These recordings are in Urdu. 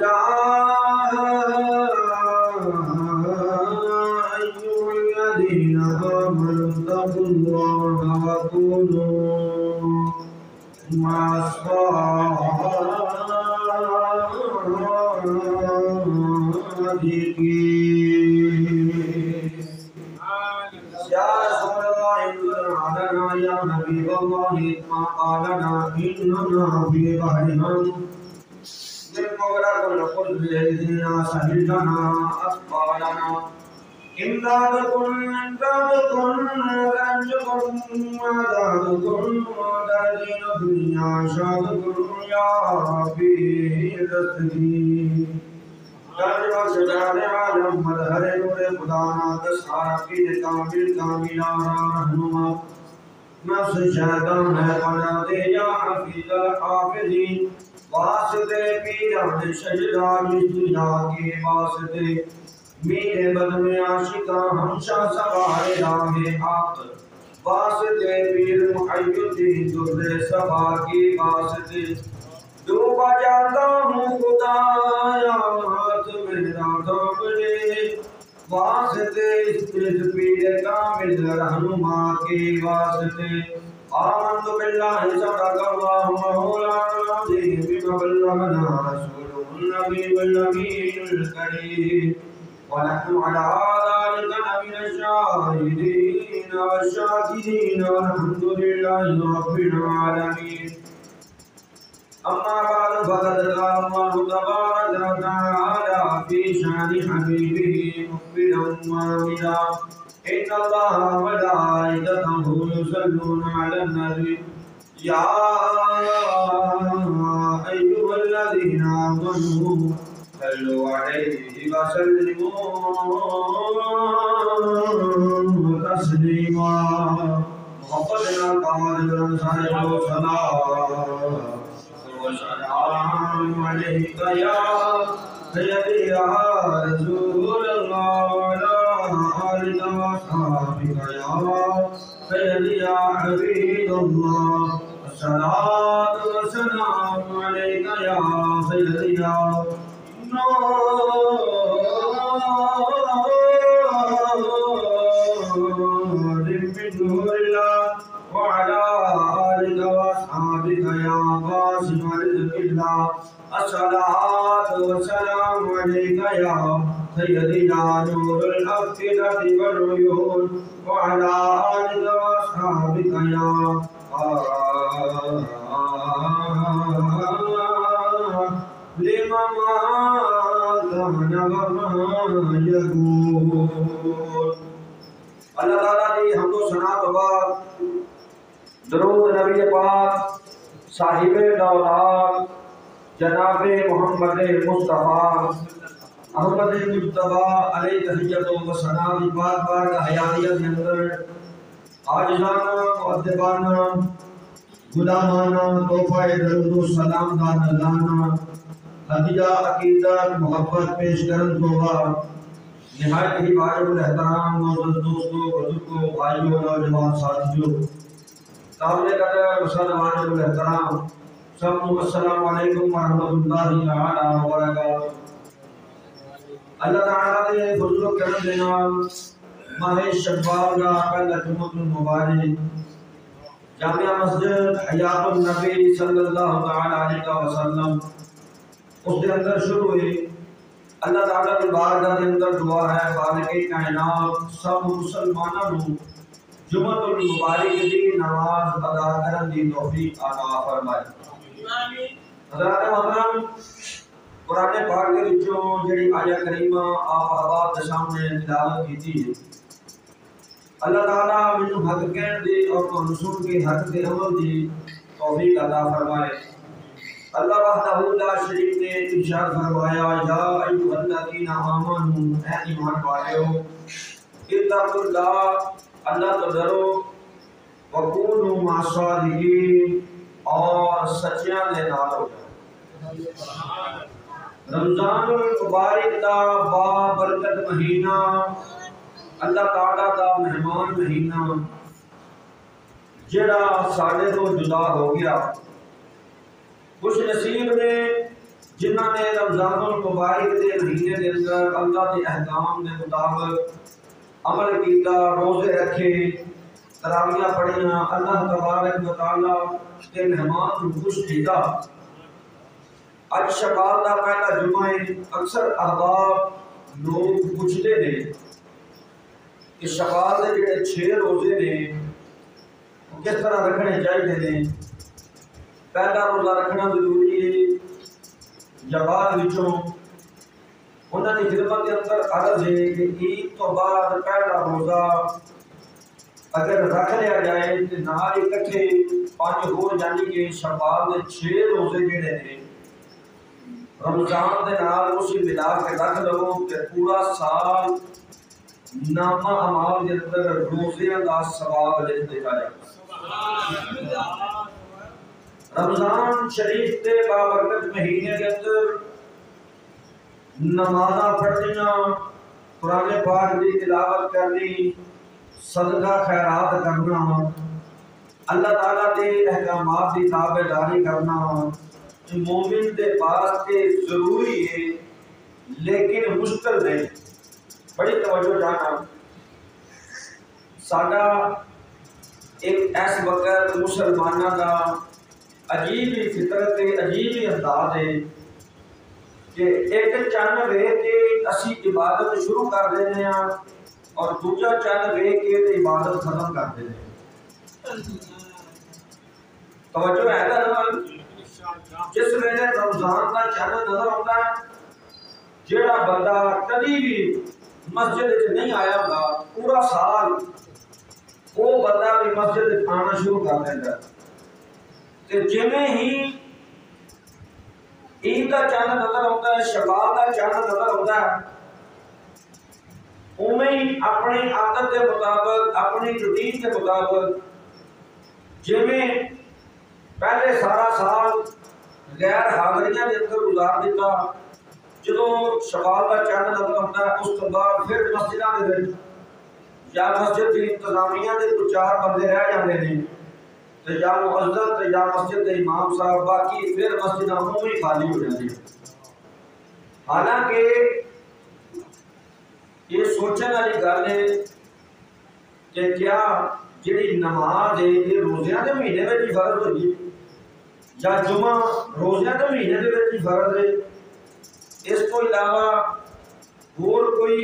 يا أيها الذين آمنوا اتقوا الله وكونوا مع الصادقين. يا رسول الله انظر علينا يا حبيب الله ما قالنا إننا في بحرهم بالمغرق نقول الذين سهلنا أثقالنا إمدادكم رنجكم مدادكم ودارين الدنيا شادكم يا في رسدي درد وشجار عالم مدهر نور خدا نادس عرقی کامل کاملا رہنما نفس شیطان ہے بنا دے یا حفیظ الحافظین واسطے پیران شجرہ اس دنیا کے واسطے میرے بدن عاشقاں ہمشہ سوارے راہ حق واسطے پیر محی الدین در صبا کی واسطے ڈوبا جاتا ہوں خدایا ہاتھ میرا کاملے واسطے اس پیر کامل رہنما کے واسطے آمنت باللہ صدق اللہ مولانا العظیم بما بلغنا رسوله النبی الامین الکریم ونحن على ذلك من الشاهدين والشاكرين والحمد لله رب العالمين. أما بعد فقد قال الله تبارك وتعالى في شأن حبيبه مخبرا وامرا إن الله وملائكته يصلون على النبي يا أيها الذين آمنوا صلوا عليه وسلموا تسليما. محمدنا قائد صلى وسلام عليك يا سيدي يا رسول الله وعلى آلك وأصحابك يا سيدي يا حبيب الله. الصلاة والسلام عليك يا سيدي يا نور من نور الله وعلى آلك وأصحابك يا قاسم رزق الله. الصلاة والسلام عليك يا سيدي يا نور الأفئدة والعيون وعلى آلك وأصحابك يا لما ما كان وما يكون. اللہ تعالیٰ کی حمد و ثنا و بعد درود نبی پاک صاحب دولات جناب محمد مصطفیٰ احمد مجتبیٰ علیہ تحیت و ثنا کی بات بار کا حیاتیت کے اندر عاجزانہ مؤدبانہ غلامانہ تحفہ درود و سلام کا نذرانہ ہدیہ عقیدت محبت پیش کرن کو نہایت ہی واجب الاحترام معزز دوستوں بزرگوں بھائیوں نوجوان ساتھیوں سامنے قدر مسلم واجب الاحترام سب کو السلام علیکم ورحمۃ اللہ تعالی وبرکاتہ. اللہ تعالیٰ نے فضل و کرم کے نام ماہ شوال کا پہلا جمعہ المبارک جامعہ مسجد حیات النبی صلی اللہ تعالی علیہ وسلم اس کے اندر شروع ہوئی. اللہ تعالیٰ کی بارگاہ کے اندر دعا ہے خالق کائنات سب مسلمانوں کو جمعہ المبارک کی نماز ادا کرن دی توفیق عطا فرمائے. حضرات محترم قرآن پاک کے وچوں جڑی آیہ کریمہ آپ حضرات کے سامنے تلاوت کیتی ہے اللہ تعالیٰ مجھے حق کہن دی اور رسول کے حق کے عمل دی توفیق عطا فرمائے. اللہ وحدہ لا شریک نے ارشاد فرمایا یا ایھا الذین آمنوا اے ایمان والو اتقوا اللہ اللہ تو ڈرو وکونوا مع الصادقین اور سچیاں دے نال ہو. رمضان المبارک دا با برکت مہینہ اللہ تعالیٰ دا مہمان مہینہ جڑا ساڈے تو جدا ہو گیا خوش نصیب نے جنہوں نے رمضان المبارک کے مہینے کے اندر اللہ کے احکام کے مطابق عمل کیتا، روزے رکھے، تراویح پڑھیاں، اللہ تبارک و تعالی کے مہمان کو خوش کیتا۔ اج شوال کا پہلا جمعہ ہے، اکثر احباب لوگ پوچھتے ہیں کہ شوال کے جڑے 6 روزے نے کس طرح رکھنے چاہیے، پہلا روزہ رکھنا ضروری ہے یا بعد وچوں؟ انہوں نے خدمت کے اندر عرض ہے کہ عید تو بعد پہلا روزہ اگر رکھ لیا جائے تو نال اکٹھے 5 ہو، یعنی کہ شوال کے 6 روزے جڑے نے رمضان کے نال اسی ملا کے رکھ لو کہ پورا سال نامہ اعمال کے اندر روزیاں کا ثواب لکھ دیتا جائے۔ رمضان شریف کے بابرکت مہینے کے اندر نمازاں پڑھنیاں، قرآن پاک کی تلاوت کرنی، صدقہ خیرات کرنا، اللہ تعالیٰ کے احکامات کی تابع داری کرنا مومن کے واسطے ضروری ہے لیکن مشکل نہیں۔ بڑی توجہ جانا، ساڈا ایک ایس وقت مسلمانوں کا عجیب ہی فطرت ہے، عجیب ہی انداز ہے کہ ایک چند ویکھ کے اسی عبادت شروع کر دینے ہیں اور دوجا چند ویکھ کے عبادت ختم کر دینے ہیں۔ توجہ ہے نا؟ جس ویلے رمضان کا چند نظر آتا ہے، جیڑا بندہ کبھی بھی مسجد نہیں آیا ہوگا پورا سال، وہ بندہ بھی مسجد آنا شروع کر دیتا ہے۔ جویں ہی عید کا چاند نظر آتا ہے، شوال کا چاند نظر آتا ہے، اویں ہی اپنی عادت کے مطابق، اپنی روٹین کے مطابق جویں پہلے سارا سال غیر حاضریاں کے اندر گزار دیتا، جدوں شوال کا چاند نظر آتا ہے اس کے بعد پھر مسجداں دے وچ یا مسجد کی انتظامیہ دے 2-4 بندے رہ جاندے نے، یا مؤذن یا مسجد کے امام صاحب، باقی پھر مسجد عمومی خالی ہو جاتی ہے۔ حالانکہ یہ سوچنے والی گل ہے کہ کیا جڑی نماز ہے یہ روزیاں کے مہینے میں ہی فرض ہوئی یا جمعہ روزیاں کے مہینے میں ہی فرض ہے؟ اس کو علاوہ اور کوئی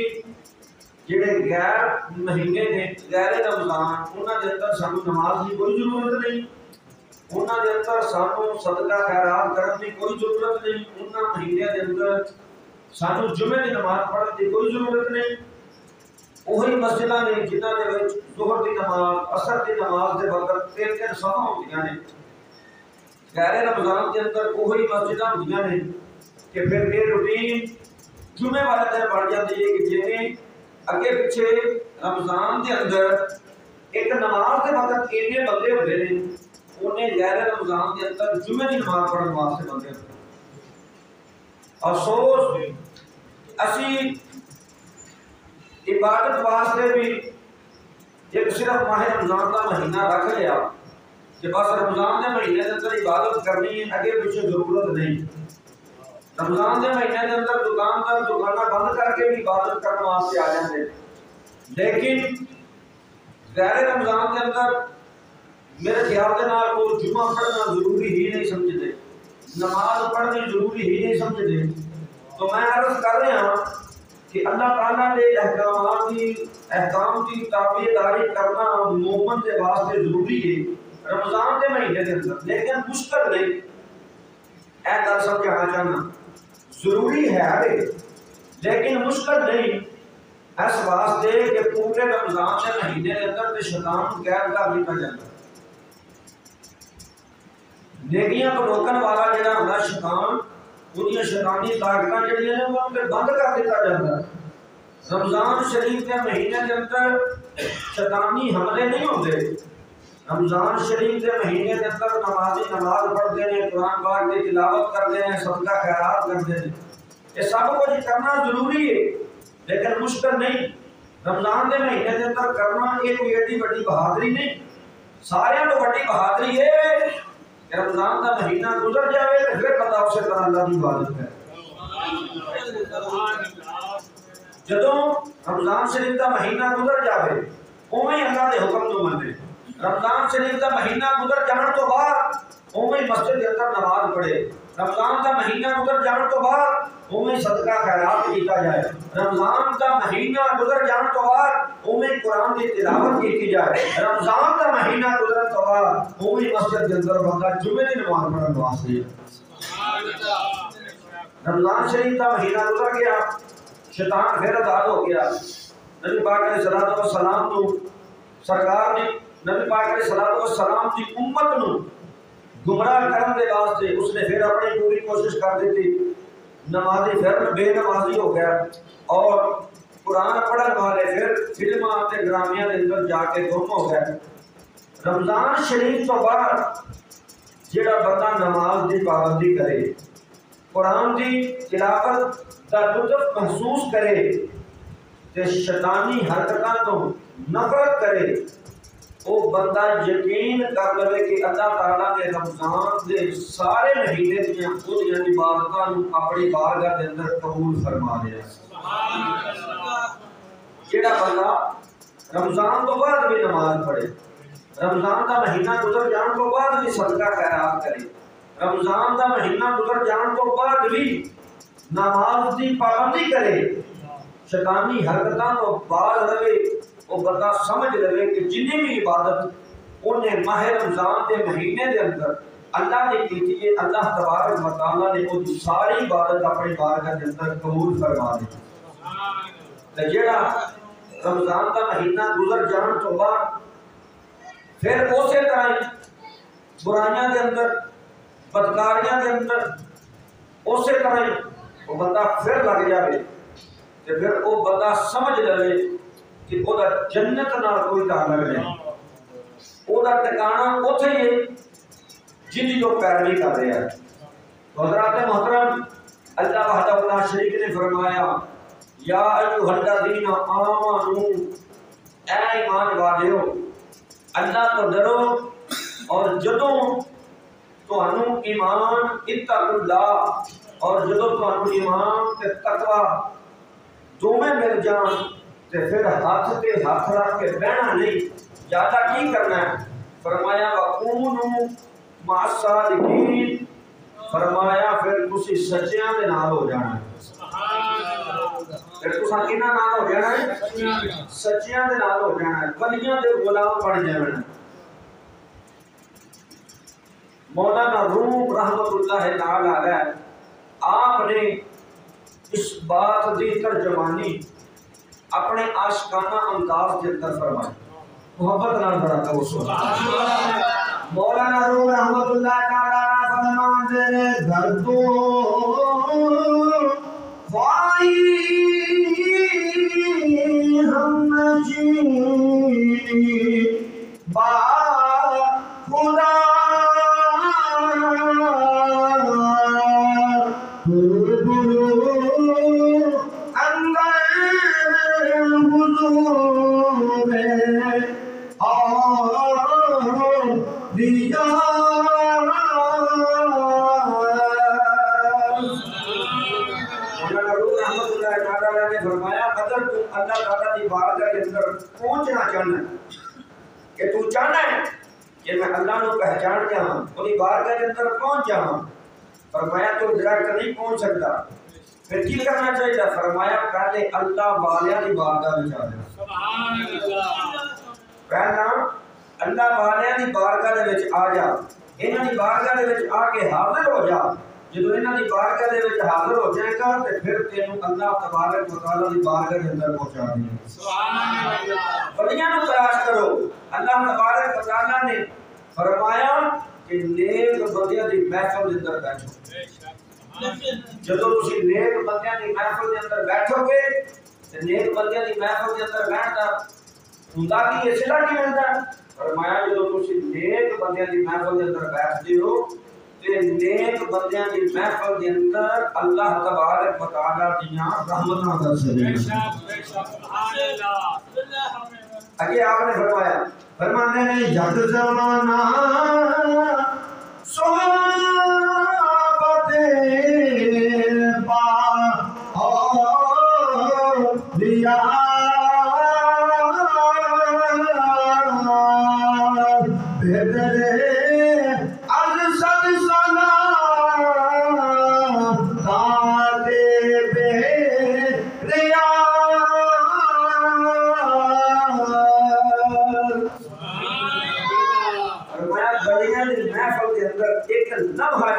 جڑے غیر مہینے نے، غیر رمضان، انہاں دے اندر سانو نماز کی کوئی ضرورت نہیں، انہاں دے اندر سانو صدقہ خیرات کرنے کی کوئی ضرورت نہیں، انہاں مہینے دے اندر سانو جمعے کی نماز پڑھنے کی کوئی ضرورت نہیں۔ وہی مسجداں نے جنہاں دے وچ ظہر کی نماز، عصر کی نماز دے وقت 3 صفاں ہوندیاں نے، غیر رمضان کے اندر وہی مسجداں ہوندیاں نے کہ پھر یہ روٹین جمعے والے دن بڑھ جاتی ہے کہ جویں اگے پیچھے رمضان کے اندر ایک نماز کے وقت اتنے بندے ہوتے ہیں، انہیں غیر رمضان کے اندر جمعے کی نماز پڑھنے واسطے بندے ہوتے ہیں۔ افسوس اسی عبادت واسطے بھی ایک صرف ماہ رمضان کا مہینہ رکھ لیا کہ بس رمضان کے مہینے کے اندر عبادت کرنی ہے، اگے پیچھے ضرورت نہیں۔ رمضان کے مہینے کے اندر دکاندار دکاناں بند کر کے بھی عبادت کرنے واسطے آ جاتے، لیکن غیر رمضان کے اندر میرے خیال کے نال وہ جمعہ پڑھنا ضروری ہی نہیں سمجھتے، نماز پڑھنی ضروری ہی نہیں سمجھتے۔ تو میں عرض کر رہا ہوں کہ اللہ تعالیٰ کے احکام کی تابع داری کرنا مومن کے واسطے ضروری ہے رمضان کے مہینے کے اندر، لیکن مشکل نہیں۔ اے گل سمجھانا چاہنا، ضروری ہے لیکن مشکل نہیں، اس واسطے کہ پورے رمضان کے مہینے کے اندر شیطان کو قید کر دیا جاتا ہے۔ نیکیاں کو روکن والا جڑا ہوتا ہے شیطان، انہی شیطانی طاقتاں جڑیاں ہیں وہ ان پہ بند کر دیتا جاتا ہے۔ رمضان شریف کے مہینے کے اندر شیطانی حملے نہیں ہوتے، رمضان شریف کے مہینے کے اندر نمازی نماز پڑھتے ہیں، قرآن پاک کی تلاوت کرتے ہیں، صدقہ خیرات کرتے ہیں، یہ سب کچھ کرنا ضروری ہے لیکن مشکل نہیں۔ رمضان کے مہینے کے اندر کرنا یہ کوئی ایڈی بڑی بہادری نہیں، سارے تو بڑی بہادری ہے کہ رمضان کا مہینہ گزر جائے اللہ کی عبادت ہے۔ جدوں رمضان شریف کا مہینہ گزر جاوے اوویں اللہ دے حکم نو منے، رمضان شریف کا مہینہ گزر جان تو بعد اوویں مسجد کے اندر نماز پڑھے، رمضان کا مہینہ گزر جان تو بعد اوویں صدقہ خیرات کیتا جائے، رمضان کا مہینہ گزر جان تو بعد اوویں قرآن کی تلاوت کی جائے، رمضان کا مہینہ گزر تو بعد اوویں مسجد کے اندر بندہ جمعے کی نماز پڑھن واسطے۔ رمضان شریف کا مہینہ گزر گیا، شیطان پھر آزاد ہو گیا، نبی پاک علیہ الصلوۃ والسلام تو سرکار نے نبی پاک علیہ الصلوۃ والسلام کی امت نو گمراہ کرنے کے واسطے اس نے پھر اپنی پوری کوشش کر دی تھی، نمازی پھر بے نمازی ہو گیا اور قرآن پڑھن والے پھر فلماں تے ڈرامیاں دے اندر جا کے گم ہو گئے۔ رمضان شریف تو بعد جڑا بندہ نماز دی پابندی کرے، قرآن دی تلاوت دا لطف محسوس کرے تے شیطانی حرکتاں تو نفرت کرے، وہ بندہ یقین کر لے کہ اللہ تعالیٰ نے رمضان دے سارے مہینے دیاں خودیاں عبادتاں نو اپنی بارگاہ دے اندر قبول فرما لیا۔ جڑا بندہ رمضان تو بعد بھی نماز پڑھے، رمضان کا مہینہ گزر جان تو بعد بھی صدقہ خیرات کرے، رمضان کا مہینہ گزر جان تو بعد بھی نماز دی پابندی کرے، شیطانی حرکتاں تو باز رہے، وہ بندہ سمجھ لے کہ جنہیں بھی عبادت انہیں ماہ رمضان کے مہینے کے اندر اللہ نے کی ہے، اللہ تبارک و تعالیٰ نے وہ ساری عبادت اپنی بارگاہ کے اندر قبول فرما دی۔ تو جڑا رمضان کا مہینہ گزر جان تو بعد پھر اسی طرح برائیاں کے اندر بدکاریاں کے اندر اسی طرح وہ بندہ پھر لگ جائے تو پھر وہ بندہ سمجھ لے کہ وہ جنت نال کوئی تعلق نہیں، وہ ٹکانا اتنے ہی ہے جن جو پیروی کر رہا ہے۔ حضرات محترم، اللہ وحدہ لا شریک نے فرمایا یا ایھا الذین آمنوا، اے ایمان والےو اللہ تو ڈرو، اور جدوں تانوں ایمان اتقوا اللہ، اور جدوں تانوں ایمان تے تقوی دونوں مل جان تے پھر ہاتھ تے ہاتھ رکھ کے بہنا نہیں، زیادہ کی کرنا ہے؟ فرمایا وَكُونُوا مَعَ الصَّادِقِينَ، فرمایا پھر تسی سچیاں دے نال ہو جانا ہے۔ پھر تساں کِنہاں نال ہو جانا ہے؟ سچیاں دے نال ہو جانا ہے، ولیاں دے غلام بن جانا ہے۔ مولانا روم رحمت اللہ تعالی علیہ آپ نے اس بات دی ترجمانی اپنے عاشقانہ انداز کے اندر فرمائی، محبت نال بڑا کہ سبحان اللہ۔ مولانا روم رحمت اللہ تعالی فرماتے ہیں گھر تو وائی ہم جی با خدا اللہ تعالیٰ کی بارگاہ کے اندر پہنچنا چاہنا ہے کہ تو چاہنا ہے کہ میں اللہ کو پہچان جاؤں، انہی بارگاہ کے اندر پہنچ جاؤں، فرمایا تو ڈائریکٹ نہیں پہنچ سکتا، پھر کی کرنا چاہیے؟ فرمایا پہلے اللہ والیاں کی بارگاہ میں جانا، سبحان اللہ، پہلا اللہ والیاں کی بارگاہ دے وچ آ جا، انہاں دی بارگاہ دے وچ آ کے حاضر ہو جا، جدو انہاں دی بارگاہ دے وچ حاضر ہو جائے گا تے پھر تینوں اللہ تبارک و تعالی دی بارگاہ کے اندر پہنچا دیں گے، سبحان اللہ۔ ولیاں نو تلاش کرو، اللہ تبارک و تعالی نے فرمایا کہ نیک بندیاں دی محفل دے اندر بیٹھو، جدو تسی نیک بندیاں دی محفل دے اندر بیٹھو گے تے نیک بندیاں دی محفل دے اندر بیٹھدا ہوندا کی اصلاح کی ملدا؟ فرمایا جدو تسی نیک بندیاں دی محفل دے اندر بیٹھدے ہو تے نیک بندیاں دی محفل دے اندر اللہ تبارک و تعالی دیاں رحمتاں برسدیں۔ بے شک بے شک، سبحان اللہ۔ اگے آپ نے فرمایا، فرمانے نے یک زمانہ صحابہ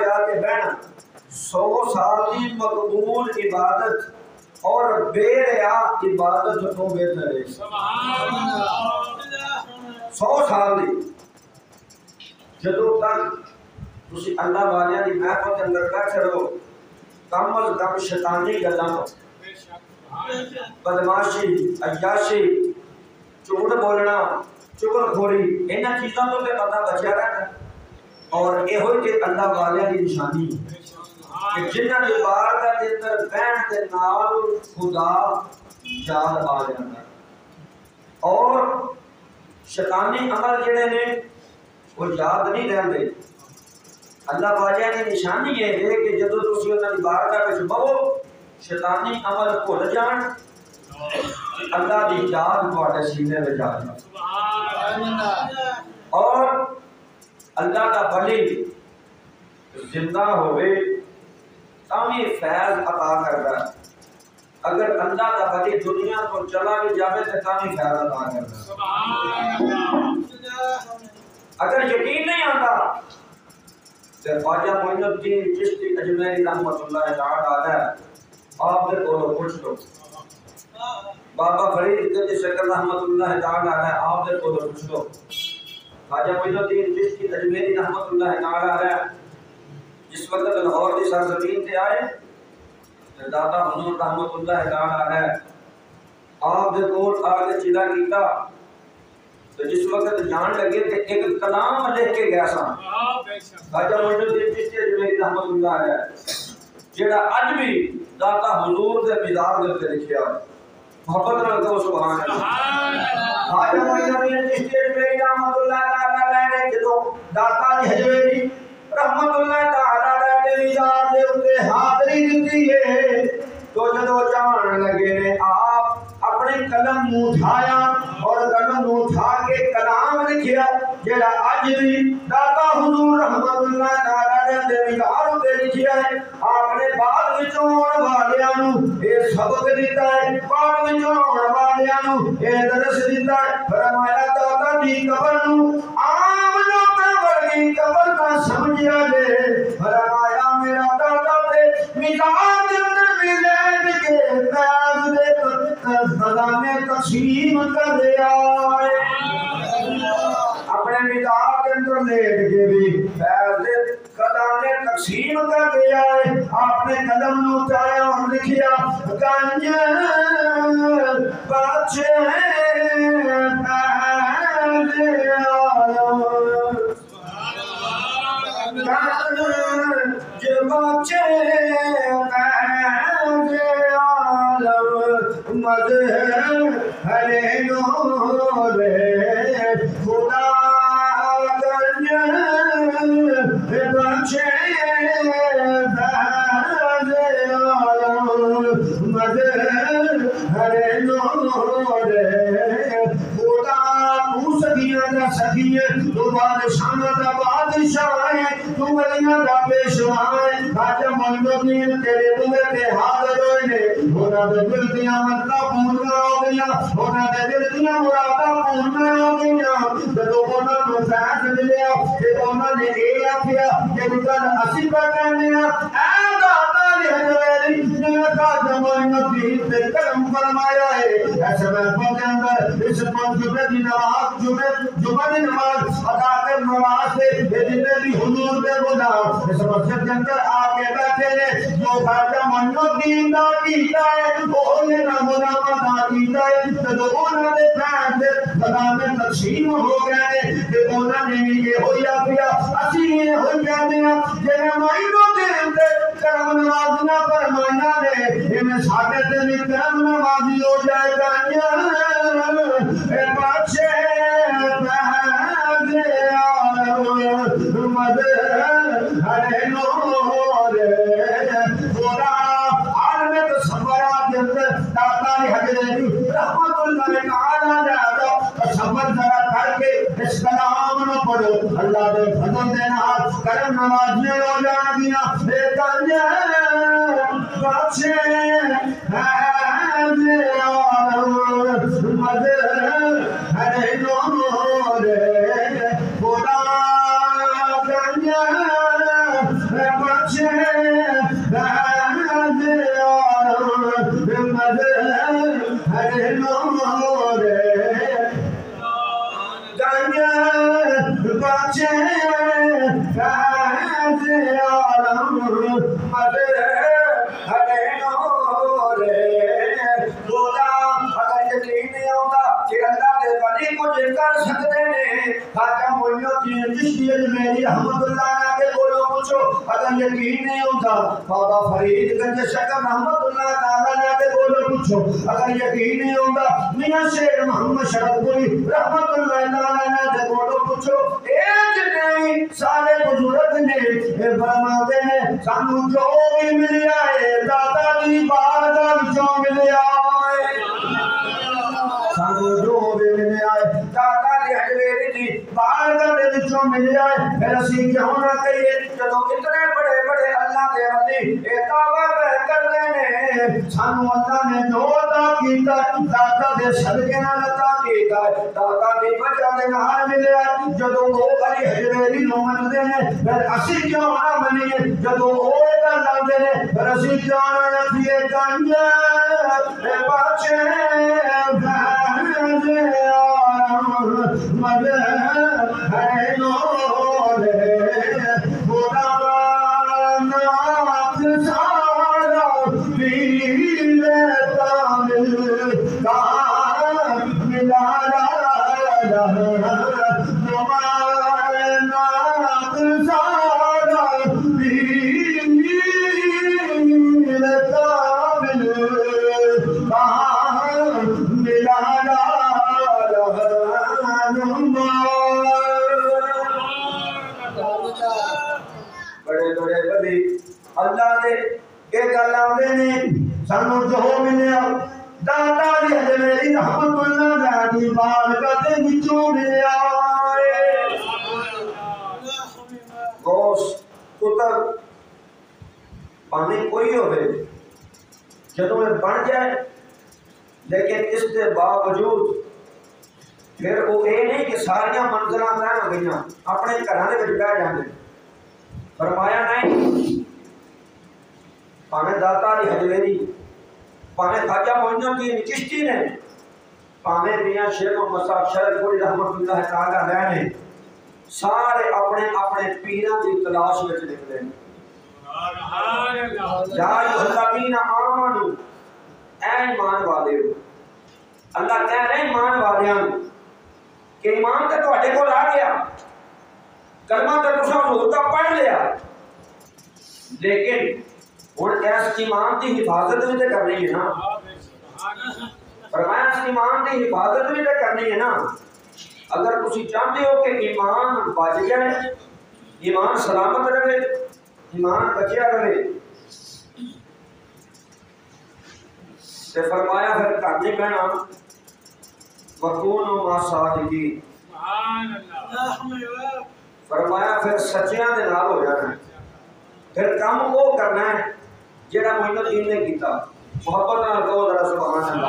جا کے بہنا 100 سال کی مقبول عبادت اور بے ریا عبادت تو بہتر ہے. 100 سال دی جدوں تک تسی اللہ والیاں دی محفل کے اندر بیٹھے رہو کم از کم شیطانی گلاں بدماشی عیاشی جھوٹ بولنا چغل خوری انہاں چیزاں تو پتہ بچیا رہنا. اور یہ ہوئی کہ اللہ والیاں دی نشانی کہ جنہاں دی عبادت دے اندر بہن دے نال خدا یاد آ جاتا اور شیطانی عمل جڑے نے وہ یاد نہیں رہندے. اللہ والیاں دی نشانی یہ ہے کہ جدوں تسی انہاں دی بارگاہ وچ بہو شیطانی عمل بھول جان اللہ دی یاد تواڈے سینے وچ آ جائے. اور اللہ کا ولی زندہ ہوئے تاوی فیض عطا کرتا ہے. اگر اللہ کا ولی دنیا کو چلا بھی جاوے تو تاوی فیض عطا کرتا ہے. اگر یقین نہیں آتا تو خواجہ معین الدین چشتی اجمیری رحمۃ اللہ تعالی علیہ آپ دے کولوں پوچھ لو. بابا فرید گنج شکر رحمۃ اللہ تعالی علیہ آپ دے کولوں پوچھ لو. خواجہ معین الدین چشتی اجمیری رحمۃ اللہ تعالی علیہ جس وقت لاہور کی سرزمین تے آئے دادا حضور رحمۃ اللہ تعالی علیہ آپ دے کول آ کے چلا کیتا تو جس وقت جان لگے کہ ایک کلام لکھ کے گیا سا خواجہ معین الدین چشتی اجمیری رحمۃ اللہ علیہ جڑا اج بھی داتا حضور دے مزار دے تے لکھیا ہے. محبت نال کہو سبحان اللہ. خواجہ معین الدین چشتی اجمیری رحمۃ اللہ تعالی علیہ نے جدوں داتا جی حجویری رحمت اللہ تعالی علیہ کے مزار دے اوتے حاضری دتی ہے تو جدوں جان لگے نے آپ اپنے قلم نو اٹھایا اور قلم نو اٹھا کے کلام لکھیا جڑا اج بھی داتا حضور رحمت اللہ تعالی علیہ دے مزار تے لکھیا ہے. آپ نے بعد وچوں آن والیاں نو اے سبق دتا ہے بعد وچوں آن والیاں نو اے درس دتا ہے. فرمایا داتا جی قبر نو عام لوکاں ورگی قبر نہ سمجھیا جے. فرمایا میرا دادا تے مزار دے اندر ملے کے فیض دے خزانے تقسیم کر آئے. اپنے مزار کے اندر لیٹ کے بھی فیض دے خزانے تقسیم کر آئے. آپ نے قلم نو اٹھایا اور لکھیا گنج بچے فیض عالم گنج بچے فیض عالم مظہر نور خدا گنج بچے فیض عالم مظہر نور خدا تو سکیاں دا سکیے تو بادشاہ دا بادشاہ ہے تو ولیاں دا پیشوا ہے. خواجہ معین الدین تیرے بوئے تے حاضر ہوئے نے انہاں دے دل دیاں مطلب پورا ہو گیا انہاں دے دل دیاں مراداں پورا ہو گیا. جدوں انہاں نوں فیض ملیا تے انہاں نے اے آکھیا کہ گل اسی پہ کہنے اے داتا حجویری نے خواجہ معین الدین تے کرم فرمایا ہے. ایسے محفل کے اندر اس جمعے کی نماز جمعہ کی نماز ادا کرنے واسطے جتنے بھی حضور دے غلام اس مسجد کے اندر آ کے بیٹھے نے جو خواجہ معین الدین دا کیتا ہے وہ نے غلام دا کیتا ہے تو انہاں دے فیض دے خزانے تقسیم ہو گئے نے تے انہاں نے بھی یہ ہویا پیا اسی یہ ہو جاندے ہیں جے معین الدین تے کرم نوازنا فرمایا نے میں ساڈے تے بھی کرم نوازی ہو جائے گا. اے بچے فیض عالم مظہر نور خدا عالم تصورات کے اندر داتا حجویری رحمت اللہ تعالی علیہ تصور ذرا کر کے اس کلام نو پڑھو. اللہ دے فضل دے نال کرم نوازی ہو جاندیاں. اے گنج بچے فیض عالم مظہر نور خدا گنج بچے ہر نورے بچے میری رحمت اللہ کے بولو پوچھو اگر یقین نہیں ہوتا بابا فرید گنج شکر رحمت اللہ تعالیٰ کے بولو پوچھو اگر یقین نہیں ہوتا میاں شیر محمد شرف پوری رحمت اللہ تعالیٰ کے بولو پوچھو ایک نہیں سارے بزرگ نے فرماتے ہیں سانو جو بھی ملیا ہے دادا کی بارگاہ جو ملیا ہے سانو جو بھی ملیا ہے دادا کی حجویری کی بارگاہ دے وچوں ملیا ہے پھر اسی کیوں نہ کہیے جدوں اتنے بڑے بڑے اللہ دے ولی اے دعویٰ کرتے ہیں سانو اللہ نے جو عطا کیتا دادا دے صدقے نال عطا کیتا دادا دی وجہ دے نال ملیا جدوں وہ علی حجویری نو منتے ہیں پھر اسی کیوں نہ منیے جدوں وہ گل لاندے نے پھر اسی کیوں نہ رکھیے کنج بچے مدد ہے نورے خدا نات سارا پیل کامل ملا نات سارا پیل کامل ملا بڑے بڑے ولی اللہ دے اے گل آندے نے سانو جو ملیا دادا دی حجویری رحمت اللہ دی بارگاہ دے وچوں ملیا گوشت پتر پانی کوئی ہوئے جدوں میں بن جائے لیکن اس کے باوجود پھر وہ یہ نہیں کہ سارا منزل طے ہو گئی اپنے گھر کے بہ جانے فرمایا نہیں پاویں داتا دی حجویری پاویں خواجہ معین الدین چشتی نے پاویں میاں شیر محمد صاحب شرف پوری رحمت اللہ تعالیٰ علیہ نے سارے اپنے اپنے پیراں دی تلاش وچ نکلے یا الذین آمنوا اے ایمان والے اللہ کہہ رہے ایمان والیاں کہ ایمان تے تواڈے کول آ گیا کلمہ تے تساں حضور دا پڑھ لیا لیکن ہن اس ایمان دی حفاظت بھی تے کرنی ہے نا فرمایا اس ایمان دی حفاظت بھی تے کرنی ہے نا اگر تسی چاہتے ہو کہ ایمان بچ جائے ایمان سلامت رہے ایمان بچیا رہے تے فرمایا پھر گھر نہیں بہنا وکونوا مع الصادقین فرمایا پھر سچیاں دے نال ہو جانا پھر کام وہ کرنا ہے جڑا معین الدین نے کیتا محبت نال کہو ذرا سبحان اللہ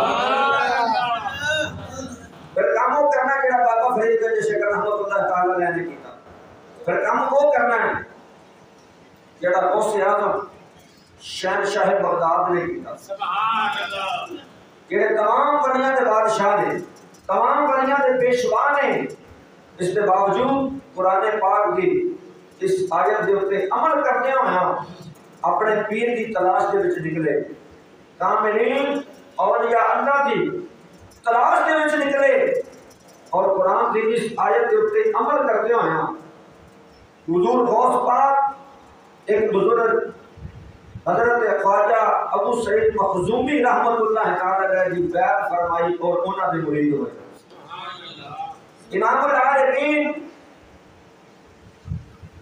پھر کام وہ کرنا ہے جڑا بابا فرید گنج شیخ رحمت اللہ تعالی علیہ نے کیتا پھر کام وہ کرنا ہے جڑا غوث اعظم شہنشاہ بغداد نے کیتا سبحان اللہ جڑے تمام ولیاں دے بادشاہ نے تمام ولیاں دے پیشوا نے اس کے باوجود قرآن پاک کی اس آیت دے اوپر عمل کرتے ہوئے اپنے پیر کی تلاش دے وچ نکلے کاملین اولیاء اللہ کی تلاش دے وچ نکلے اور قرآن کی اس آیت دے اوپر عمل کرتے ہوئے حضور غوث پاک ایک بزرگ حضرت خواجہ ابو سعید مخزومی رحمت اللہ تعالی علیہ کی بیعت فرمائی اور انہاں دے مرید ہوئے امام العارفین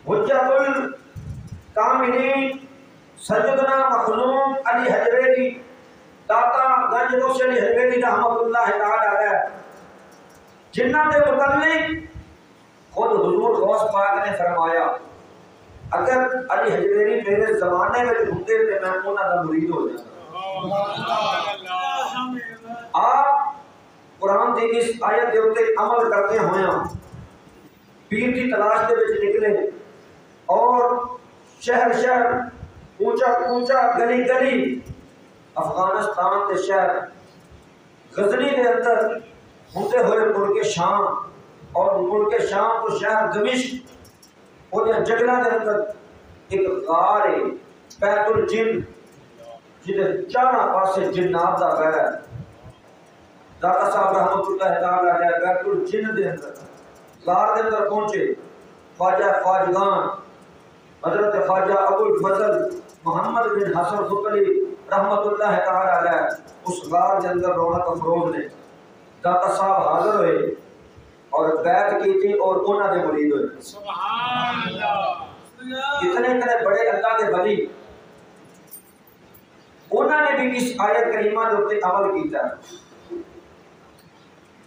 حجت الکاملین سیدنا مخزوم علی حجویری داتا گنج بخش علی حجویری رحمت اللہ تعالی علیہ جنہ دے متعلق خود حضور غوث پاک نے فرمایا اگر علی حجویری میرے زمانے میں ہوتے تھے میں انہاں دا مرید ہو جاتا آپ قرآن دی اس آیت دے اوپر عمل کرتے ہوئے پیر کی تلاش دے وچ نکلے اور شہر شہر اونچا اونچا گلی گلی افغانستان کے شہر غزنی کے اندر ہوتے ہوئے ملک شام اور ملک شام کو شہر دمشق اور جنگلوں کے اندر ایک غار ہے بیت الجن جہاں چاروں پاسے جنات کا گھر ہے. داتا صاحب رحمۃ اللہ تعالی علیہ بیت الجن کے اندر غار کے اندر پہنچے. خواجہ خواجگان حضرت خواجہ ابو الفضل محمد بن حسن فتلی رحمۃ اللہ تعالی علیہ اس غار کے اندر رونق افروز نے داتا صاحب حاضر ہوئے اور بیعت کی تھی اور انہوں نے مرید ہوئے. سبحان اللہ. اتنے بڑے اللہ کے ولی انہوں نے بھی اس آیت کریمہ کے اوپر عمل کیتا.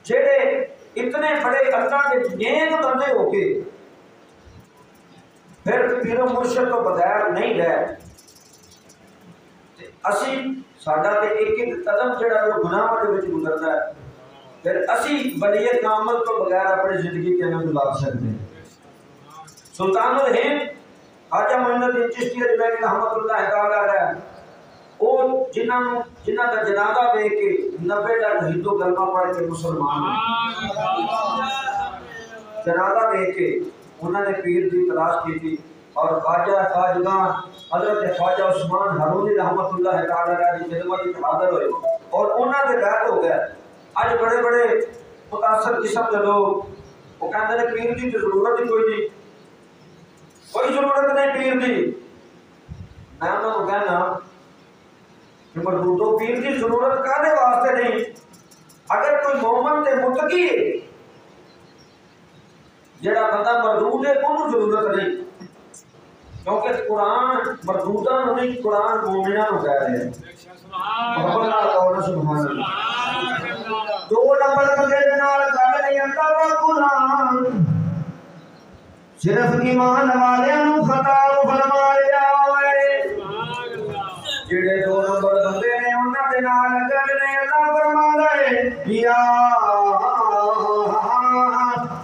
جڑے اتنے بڑے اللہ کے نیک بندے ہو کے پھر پیر و مرشد تو بغیر نہیں رہے. اسی ساڈا تے ایک ایک قدم جڑا وہ گناہاں دے وچ گزردا ہے. پھر اسی ولی کامل تو بغیر اپنی زندگی کے اندر گزار سکتے ہیں. سلطان الہند خواجہ معین الدین چشتی اجمیری رحمۃ اللہ تعالی علیہ وہ جنہاں کا جنازہ دیکھ کے 90 لاکھ ہندو کلمہ پڑھ کے مسلمان ہوئے. جنازہ دیکھ کے انہوں نے پیر کی تلاش کی تھی اور خواجہ خواجگان حضرت خواجہ عثمان ہارونی رحمۃ اللہ تعالی علیہ کی خدمت میں حاضر ہوئے اور انہوں نے بیعت ہو گیا. اج بڑے بڑے متاثر قسم کے لوگ وہ کہتے ہیں پیر کی ضرورت ہی کوئی نہیں, کوئی ضرورت نہیں پیر کی. میں انہوں کو کہنا کہ مردودو پیر کی ضرورت کہنے واسطے نہیں. اگر کوئی مومن تے متقی ہے جڑا بندہ مردود ہے انہوں ضرورت نہیں, کیونکہ قرآن مردودہ نہیں قرآن مومنہ ہو کہہ رہے ہیں. سبحان اللہ. 2 نمبر بندے نال گل نہیں اللہ دا قرآن صرف ایمان والےاں نوں خطاب فرمایا ہوئے. جڑے 2 نمبر بندے نے انہاں دے نال گل نہیں اللہ فرمایا ہے یا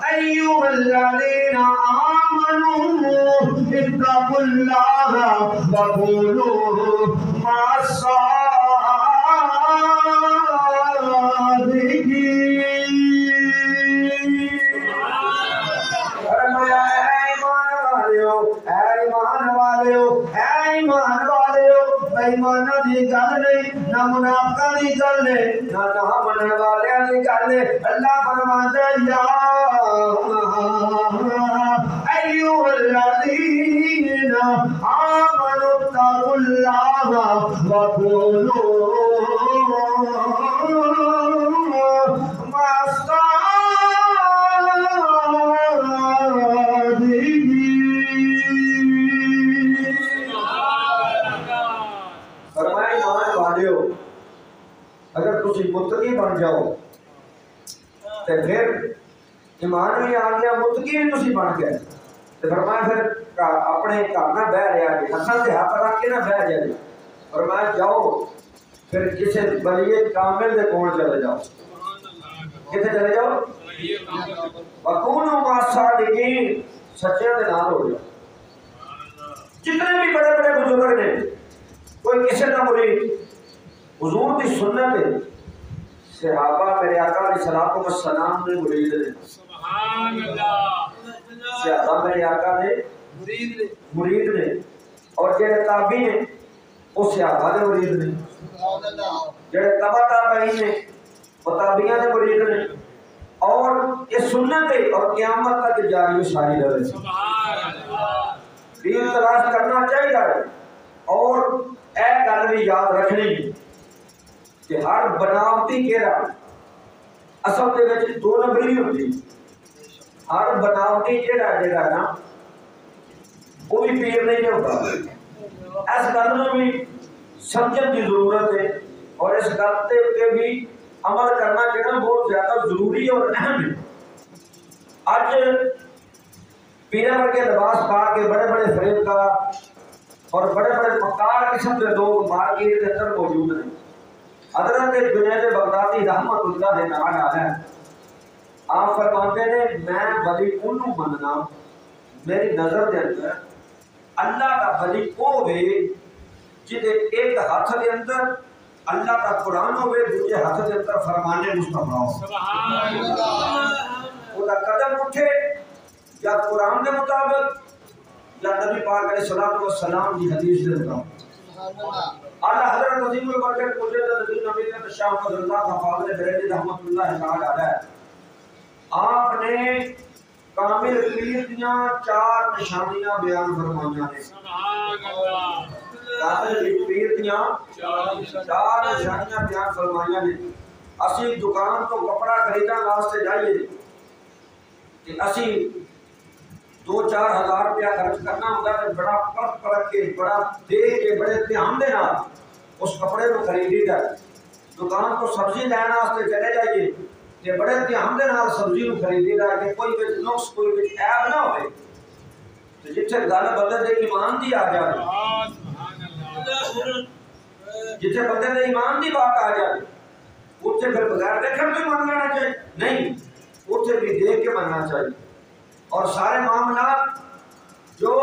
ایھا الذین آمنوا اتقوا اللہ وقولوا مع الصادقین. فرمایا اے ایمان والےو بےایماناں دی گل نہیں, نہ منافقاں دی گل نہیں, نہ منن والیاں دی گل نہیں. اللہ فرماتا ہے یا ایھا الذین آمنوا اتقوا اللہ وقولوا مع الصادقین. اگر تسی متقی بن جاؤ تو پھر ایمان بھی آ گیا, متقی بھی تسی بن گئے. تو فرمایا پھر اپنے گھر نہ بہ رہا جی, ہاتھاں تے ہاتھ رکھ کے نہ بہ جائے. فرمایا جاؤ پھر کسی ولی کامل دے کول چلے جاؤ. کتے چلے جاؤ؟ وَكُونُوا مَعَ الصَّادِقِينَ, سچیاں دے نال ہو جاؤ. جتنے بھی بڑے بڑے بزرگ نے کوئی کسی کا مرید حضور کی سنت ہے. صحابہ میرے آقا علیہ الصلوۃ والسلام نے مرید نے. سبحان اللہ. صحابہ میرے آقا نے مرید نے اور جڑے تابعی ہیں وہ صحابہ دے مرید نے. جڑے تبع تابعین نے وہ تابعین دے مرید نے. اور یہ سنت ہے اور قیامت تک جاری و ساری رہے. سبحان اللہ. دین تلاش کرنا چاہیے اور اے گل بھی یاد رکھنی کہ ہر بناوٹی کیڑا اصل دے وچ 2 نمبری ہوندی. ہر بناوٹی کیڑا نا وہ بھی پیر نہیں ہوتا. اس گل نوں بھی سمجھن کی ضرورت ہے اور اس گل تے بھی عمل کرنا جڑا بہت زیادہ ضروری اور اہم ہے. اج پیروں ورگے لباس پا کے بڑے بڑے فریب کا اور بڑے بڑے مکار قسم کے لوگ مارکیٹ کے اندر موجود ہیں. حضرت جنید بغدادی رحمۃ اللہ تعالی علیہ آپ فرماتے ہیں میں ولی انہوں مننا میری نظر دے اندر اللہ کا ولی وہ ہوئے جدے ایک ہاتھ دے اندر اللہ کا قرآن ہوئے، دوسرے ہاتھ دے اندر فرمان مصطفیٰ ہو۔ سبحان اللہ۔ وہ دا قدم اٹھے یا قرآن دے مطابق یا نبی پاک علیہ الصلوۃ والسلام کی حدیث دے مطابق۔ اعلیٰ حضرت عظیم البرکت مجدد الدین امیر شاہ فضل اللہ فاضل بریلوی رحمۃ اللہ تعالی علیہ، آپ نے کامل پیر دیاں 4 نشانیاں بیان فرمائیاں ہیں۔ سبحان اللہ۔ کامل پیر دیاں 4 نشانیاں بیان فرمائیاں ہیں۔ اسی دکان تو کپڑا خریدنے واسطے جائیے کہ اسی 2-4 ہزار روپیہ خرچ کرنا ہوتا ہے، بڑا پرکھ پرکھ کے، بڑا دیکھ کے، بڑے دھیان دے نال اس کپڑے کو خریدی جائے۔ دکان تو سبزی لینا واسطے چلے جائیے کہ بڑے دھیان دے نال سبزی کو خریدی جائے کہ کوئی وچ نقص، کوئی وچ عیب نہ ہوئے۔ تو جتھے گل بندے دے ایمان دی آ جائے، جتھے بندے دے ایمان دی بات آ جائے، اتھے پھر بغیر دیکھن بھی مان لینا چاہیے، نہیں اتھے بھی دیکھ کے ماننا چاہیے۔ اور سارے معاملات جو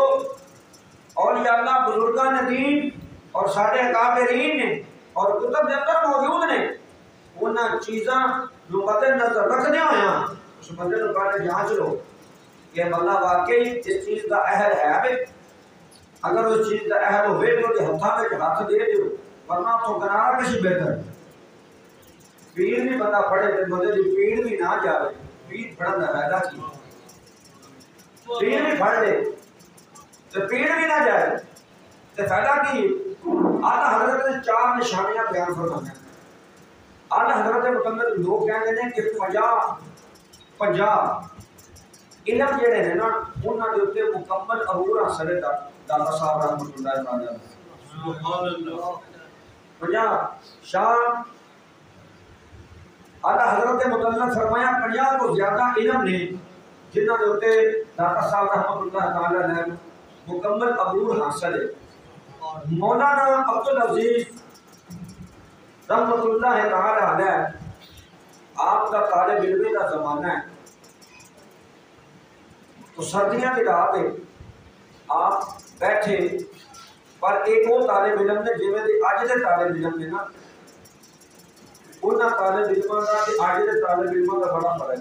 اولیاء اللہ بزرگان دین اور سارے اکابرین نے اور کتب کے اندر موجود نے، انہاں چیزاں جو مد نظر رکھنے ہویا اس بندے کو پہلے جانچ لو کہ بندہ واقعی اس چیز کا اہل ہے۔ اگر اس چیز کا اہل ہوئے تو ہاتھاں میں ہاتھ دے دیو، ورنہ تو کنارہ کسی بہتر پیڑ بھی بندہ پڑے تو بندے دی پیڑ بھی نہ جاوے، پیڑ پڑھن دا فائدہ کی، پیڑ بھی پڑھ لے تو پیڑ بھی نہ جائے تو فائدہ کی۔ اعلیٰ حضرت نے 4 نشانیاں بیان فرمائیں۔ اعلیٰ حضرت متمد لوگ کہتے ہیں کہ 50 علم جڑے ہیں نا انہاں دے اوتے مکمل عبور حاصل ہے داتا صاحب رحمۃ اللہ تعالی علیہ۔ سبحان اللہ۔ 50 شاہ اعلیٰ حضرت متمد فرمایا 50 کو زیادہ علم نے جنہاں دے اوتے داتا صاحب رحمۃ اللہ تعالی علیہ مکمل عبور حاصل ہے۔ مولانا عبدالعزیز رحمۃ اللہ تعالی علیہ آپ کا طالب علم کا زمانہ ہے، تو سردیاں کی رات ہے، آپ بیٹھے پر ایک وہ طالب علم نے جیویں اج دے طالب علم نے نا انہاں طالب علماں دا تے اج دے طالب علماں دا بڑا فرق ہے۔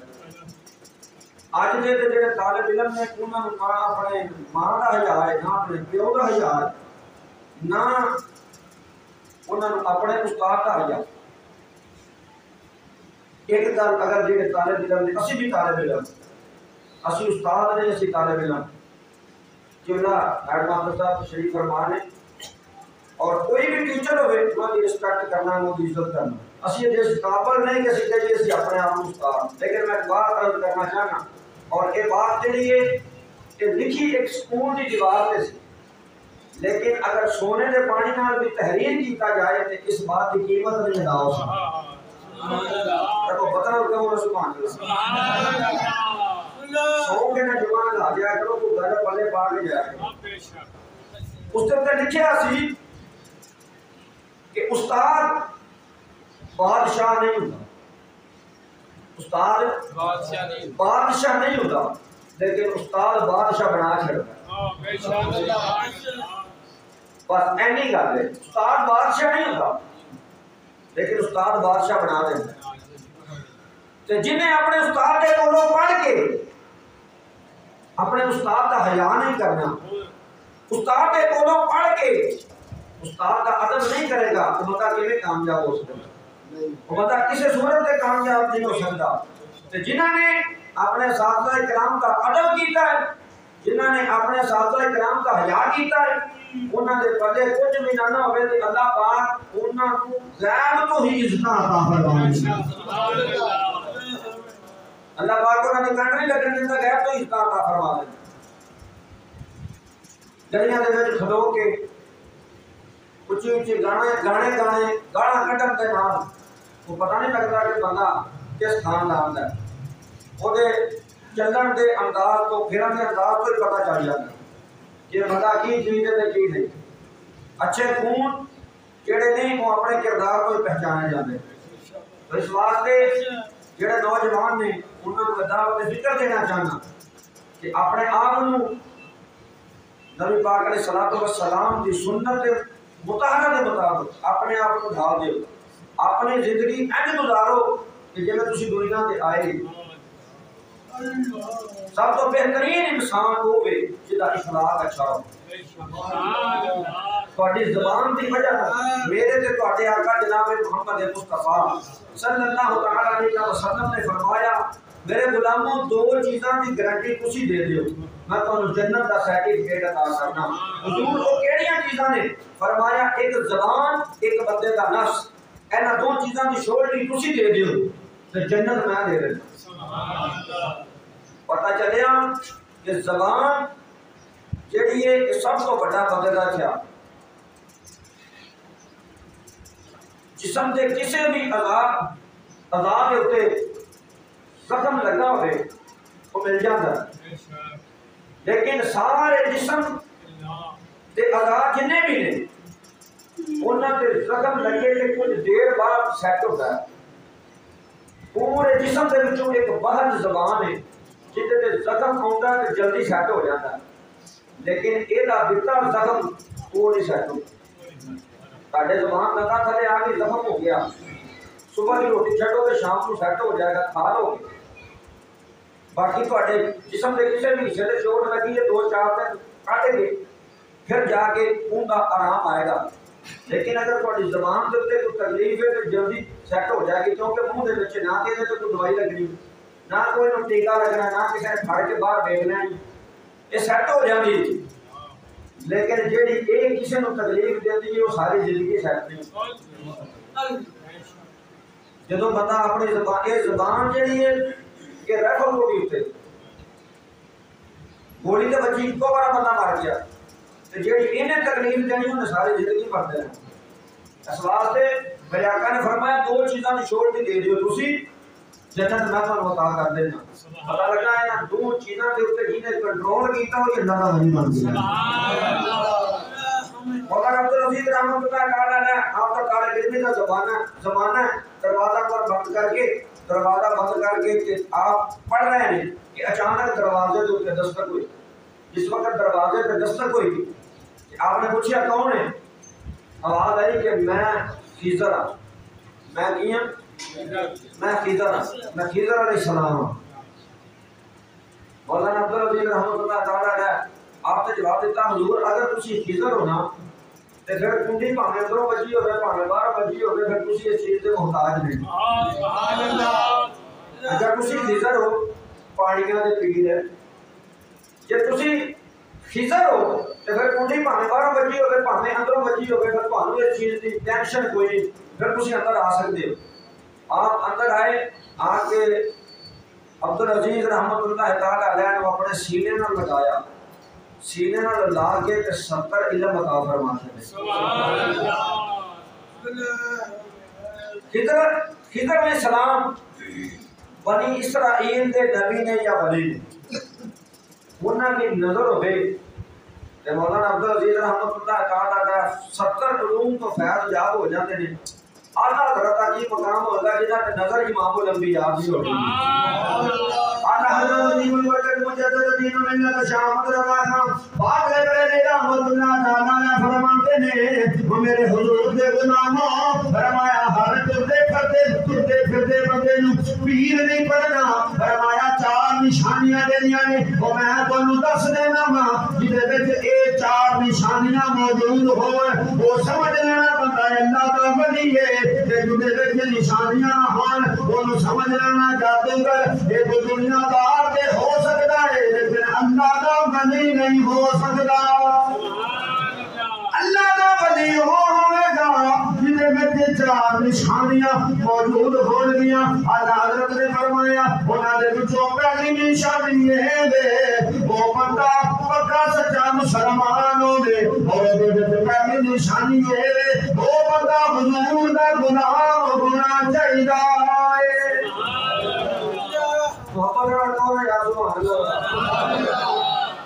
اج دے جڑے طالب علم نے انہاں نوں نہ اپنے ماں دا حیا ہے، نہ اپنے پیو دا حیا ہے، نہ انہاں نوں اپنے استاد دا حیا۔ ایک گل اگر جڑے طالب علم نے، اسی بھی طالب علم، اسی استاد نے، اسی طالب علم جملہ ہیڈ ماسٹر صاحب تشریف فرما نے، اور کوئی بھی ٹیچر ہوئے انہاں دی رسپیکٹ کرنا، انہاں دی عزت کرنا۔ اسی اس قابل نہیں کہ اسی کہیے اسی اپنے آپ کو استاد، لیکن میں بات عرض کرنا چاہنا اور یہ بات جڑی ہے کہ لکھی ایک سکول کی دیوار پہ سی، لیکن اگر سونے دے پانی نال بھی تحریر کیتا جائے تو اس بات کی قیمت نہیں ادا ہو سکتی۔ دیکھو بطن کہو سبحان اللہ، سو کے نہ جوان لا جایا کرو تو گھر پلے پا کے جایا کرو۔ اس تے لکھیا سی کہ استاد بادشاہ نہیں ہوتا، استاد بادشاہ نہیں ہوتا، لیکن استاد بادشاہ بنا چھڑتا ہے۔ بس اینی گل ہے، استاد بادشاہ نہیں ہوتا لیکن استاد بادشاہ بنا دیتا ہے۔ تو جنہیں اپنے استاد کے کولوں پڑھ کے اپنے استاد کا حیا نہیں کرنا، استاد کے کولوں پڑھ کے استاد کا ادب نہیں کرے گا تو بندہ کیویں کامیاب ہو سکتا ہے؟ وہ بندہ کسی صورت سے کامیاب نہیں ہو سکتا۔ تو جنہوں نے اپنے اساتذہ کرام کا ادب کیتا ہے، جنہوں نے اپنے اساتذہ کرام کا حیا کیتا ہے، انہوں نے پلے کچھ بھی نہ ہوئے تو اللہ پاک انہوں کو غیب تو ہی عزت عطا فرمائے۔ اللہ پاک انہوں نے کنڈ نہیں لگن دیتا، غیب تو ہی عزت عطا فرما دے۔ گلیاں دے وچ کھلو کے اچھی اچھی گانے گانا کٹن کے نام وہ پتہ نہیں لگتا کہ بندہ کس خاندان کا ہے۔ وہ چلن کے انداز تو پھرن کے انداز تو ہی پتہ چل جاتا کہ بندہ کی چیز ہے کی نہیں۔ اچھے خون جڑے نہیں وہ اپنے کردار کو ہی پہچانے جاتے۔ تو اس واسطے جڑے نوجوان نے انہوں نے دعوت فکر دینا چاہنا کہ اپنے آپ نبی پاک علیہ الصلوۃ والسلام کی سنت مطہرہ کے مطابق اپنے آپ کو ڈھال دیو، اپنی زندگی انج گزارو کہ جب تسی دنیا تے آئے سب تو بہترین انسان ہوے جدا اخلاق اچھا ہو۔ تہاڈی زبان دی وجہ میرے تے تہاڈے آقا جناب محمد مصطفیٰ صلی اللہ تعالی علیہ وسلم نے فرمایا میرے غلاموں دو چیزاں دی گارنٹی تسی دے دیو میں تانوں جنت دا سرٹیفکیٹ عطا کرنا۔ حضور وہ کیڑیاں چیزاں نے؟ فرمایا ایک زبان ایک بندے دا نفس، انہاں دو چیزاں دی شورٹی تسی دے دیو تے جنت میں دے دینا۔ پتہ چلیا کہ زبان جیڑی ہے یہ سب تو بڑا بندے دا کیا جسم دے کسی بھی اعضاء کے اوتے زخم لگا ہوئے وہ مل جاتا ہے، لیکن سارے جسم دے اعضاء جنے بھی نے انہاں تے زخم لگے کہ کچھ دیر بعد سیٹ ہوتا ہے۔ پورے جسم دے وچوں ایک واحد زبان ہے جہدے تے زخم آوندا ہے جلدی سیٹ ہو جاتا ہے، لیکن یہ دتا زخم وہ نہیں سیٹ ہوتا۔ تھوڑے زبان لگا تھلے آ کے زخم ہو گیا، صبح کی روٹی چھڈو تو شام کو سیٹ ہو جائے گا، کھا لو گے۔ باقی تھوڑے جسم کے کسی بھی حصے سے چوٹ لگی ہے 2-4 دن کاٹے گے پھر جا کے ان کا آرام آئے گا، لیکن اگر تھوڑی زبان کے اوپر کوئی تکلیف ہے تو جلدی سیٹ ہو جائے گی، کیونکہ منہ کے بچے نہ کسی سے کوئی دوائی لگنی نہ کوئی نہ ٹیکا لگنا نہ کسی نے پھڑ کے باہر بھیجنا، یہ سیٹ ہو جاتی۔ لیکن جیڑی ایک کسی نے تکلیف دیتی ہے وہ ساری زندگی سیٹ نہیں۔ جدو بندہ اپنی زبان یہ زبان جیڑی ہے کہ ریفل ہو گئی اتنے گولی تو بچی ایک بار بندہ مر گیا جیڑی انہیں تکلیف دینی انہیں ساری زندگی مرتے ہیں۔ اس واسطے میرے آقا نے فرمایا دو چیزاں کی شورٹی دے دیو تسی جنت میں تمہیں عطا کر دینا۔ پتہ لگا ہے نا دو چیزاں کے اوپر جنہیں کنٹرول کیتا ہو یہ اللہ ولی بن گیا۔ مولانا عبدالعزیز رحمۃ اللہ تعالیٰ نے آپ کا طالب علم کا زمانہ ہے، دروازہ پر بند کر کے کہ آپ پڑھ رہے ہیں کہ اچانک دروازے کے اوپر دستک ہوئی۔ جس وقت دروازے پہ دستک ہوئی آپ نے پوچھا کون ہے؟ آواز آئی کہ میں خضر ہوں۔ میں کی ہوں؟ میں خضر ہوں، میں خضر علیہ السلام ہوں۔ مولانا عبدالعزیز رحمۃ اللہ تعالیٰ نے آپ نے جواب دیتا حضور اگر تسی خضر ہو نا تو پھر کنڈی پاویں اندروں بجی ہوے پاویں باہر بجی ہوے پھر تسی اس چیز دے محتاج نہیں۔ اگر تسی خضر ہو پانیاں دے پیر ہے، جے تسی خضر ہو تو پھر کنڈی پاویں باہر بجی ہوے پاویں اندروں بجی ہوے پھر تانوں اس چیز دی ٹینشن کوئی نہیں، پھر تسی اندر آ سکتے ہو۔ آپ اندر آئے آ کے عبدالعزیز رحمۃ اللہ تعالیٰ علیہ نے اپنے سینے نال لگایا، سینے نال لا کے 70 علم عطا فرماتے ہیں۔ خضر علیہ السلام بنی اسرائیل دے نبی نے یا ولی نے انہاں کی نظر ہوئے کہ مولانا عبدالعزیز رحمۃ اللہ تعالیٰ کا 70 علوم تو فیض یاد ہو جاتے ہیں۔ آدھا حضرت کی مقام ہوگا جنہاں نے نظر امام الانبیاء بھی ہوگی۔ آدھا حضرت عظیم البرکت مجدد دین و ملت شاہ احمد رضا خان پاک لبرے رحمت اللہ تعالیٰ نے فرماتے ہیں وہ میرے حضور دے غلاموں فرمایا ہر تردے پھردے بندے نو پیر نہیں پڑھنا، فرمایا 4 نشانیاں دینیاں نے وہ میں تانوں دس دینا وا جدے وچ اے 4 نشانیاں موجود ہوئے وہ سمجھ لینا بندہ اللہ دا ولی ہے۔ جدے وچ نشانیاں ہون اونوں سمجھ لینا جادوگر یہ دنیا دار تے ہو سکتا ہے لیکن اللہ دا ولی نہیں ہو سکتا۔ اللہ دا ولی ہوے گا جدے وچ 4 نشانیاں موجود ہون گیاں۔ اعلیٰ حضرت نے فرمایا انہاں دے وچوں پہلی نشانی یہ ہے وہ بندہ پکا سچا مسلمان ہوے اور دے وچ پہلی نشانی یہ ہے وہ بندہ حضور دا غلام ہونا چاہیے۔ محمد رسول اللہ یا سبحان اللہ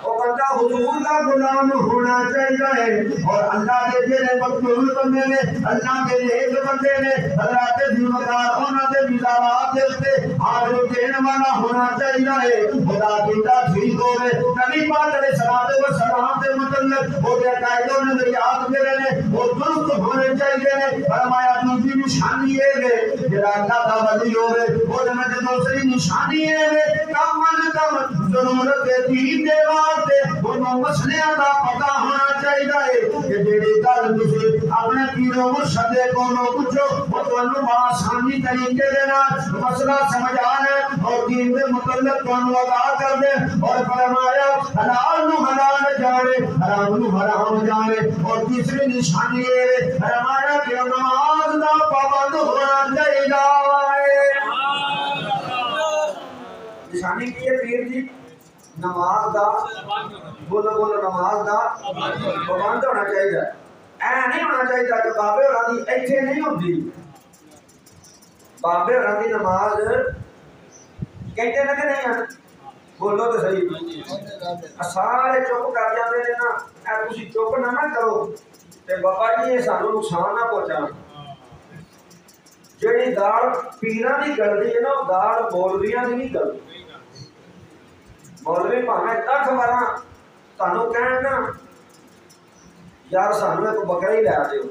وہ بندہ حضور کا غلام ہونا چاہیے اور اللہ کے جڑے مقبول بندے نے اللہ کے نیک بندے نے حضرات ذمدار انہاں دے مزارات دے تے حاضر دین والا ہونا چاہیے خدا کی ٹھیک ہوے نبی پاک علیہ الصلوۃ والسلام دے متعلق وہ دے قاعدے و نظریات میرے نے وہ درست ہونے چاہیے فرمایا دوسری نشانی ہے جڑا اللہ دا ولی ہوے وہ دے دوسری نشانی ہے کم از کم ضرورت دین دے واسطے وہ مسئلے دا پتہ ہونا چاہیے کہ جڑی گل تسی اپنے پیر و مرشد کو پوچھو وہ تانوں آسانی طریقے دے نال مسئلہ سمجھ آئے اور دین دے متعلق تانوں آگاہ کر دے اور فرمایا حلال نو حلال جانے حرام نو حرام جانے اور تیسری نشانی ہے فرمایا کہ نماز دا پابند ہونا چاہیے نشانی کی ہے پیر جی نماز دا بولو بولو نماز دا پابند ہونا چاہیے اے نہیں ہونا چاہیے کہ بابے اور دی ایتھے نہیں ہوندی بابے اور دی نماز کہتے ہیں کہ نہیں بولو تو صحیح سارے چپ کر جاتے ہیں نا اے تسی چپ نہ کرو تے بابا جی یہ سانو نقصان نہ پہنچا جڑی دال پیراں دی گلدی ہے نا دال مولویاں دی نہیں گلدی مولوی بھاویں 10 12 تانوں کہن نا یار سانو ایک بکری لے دیو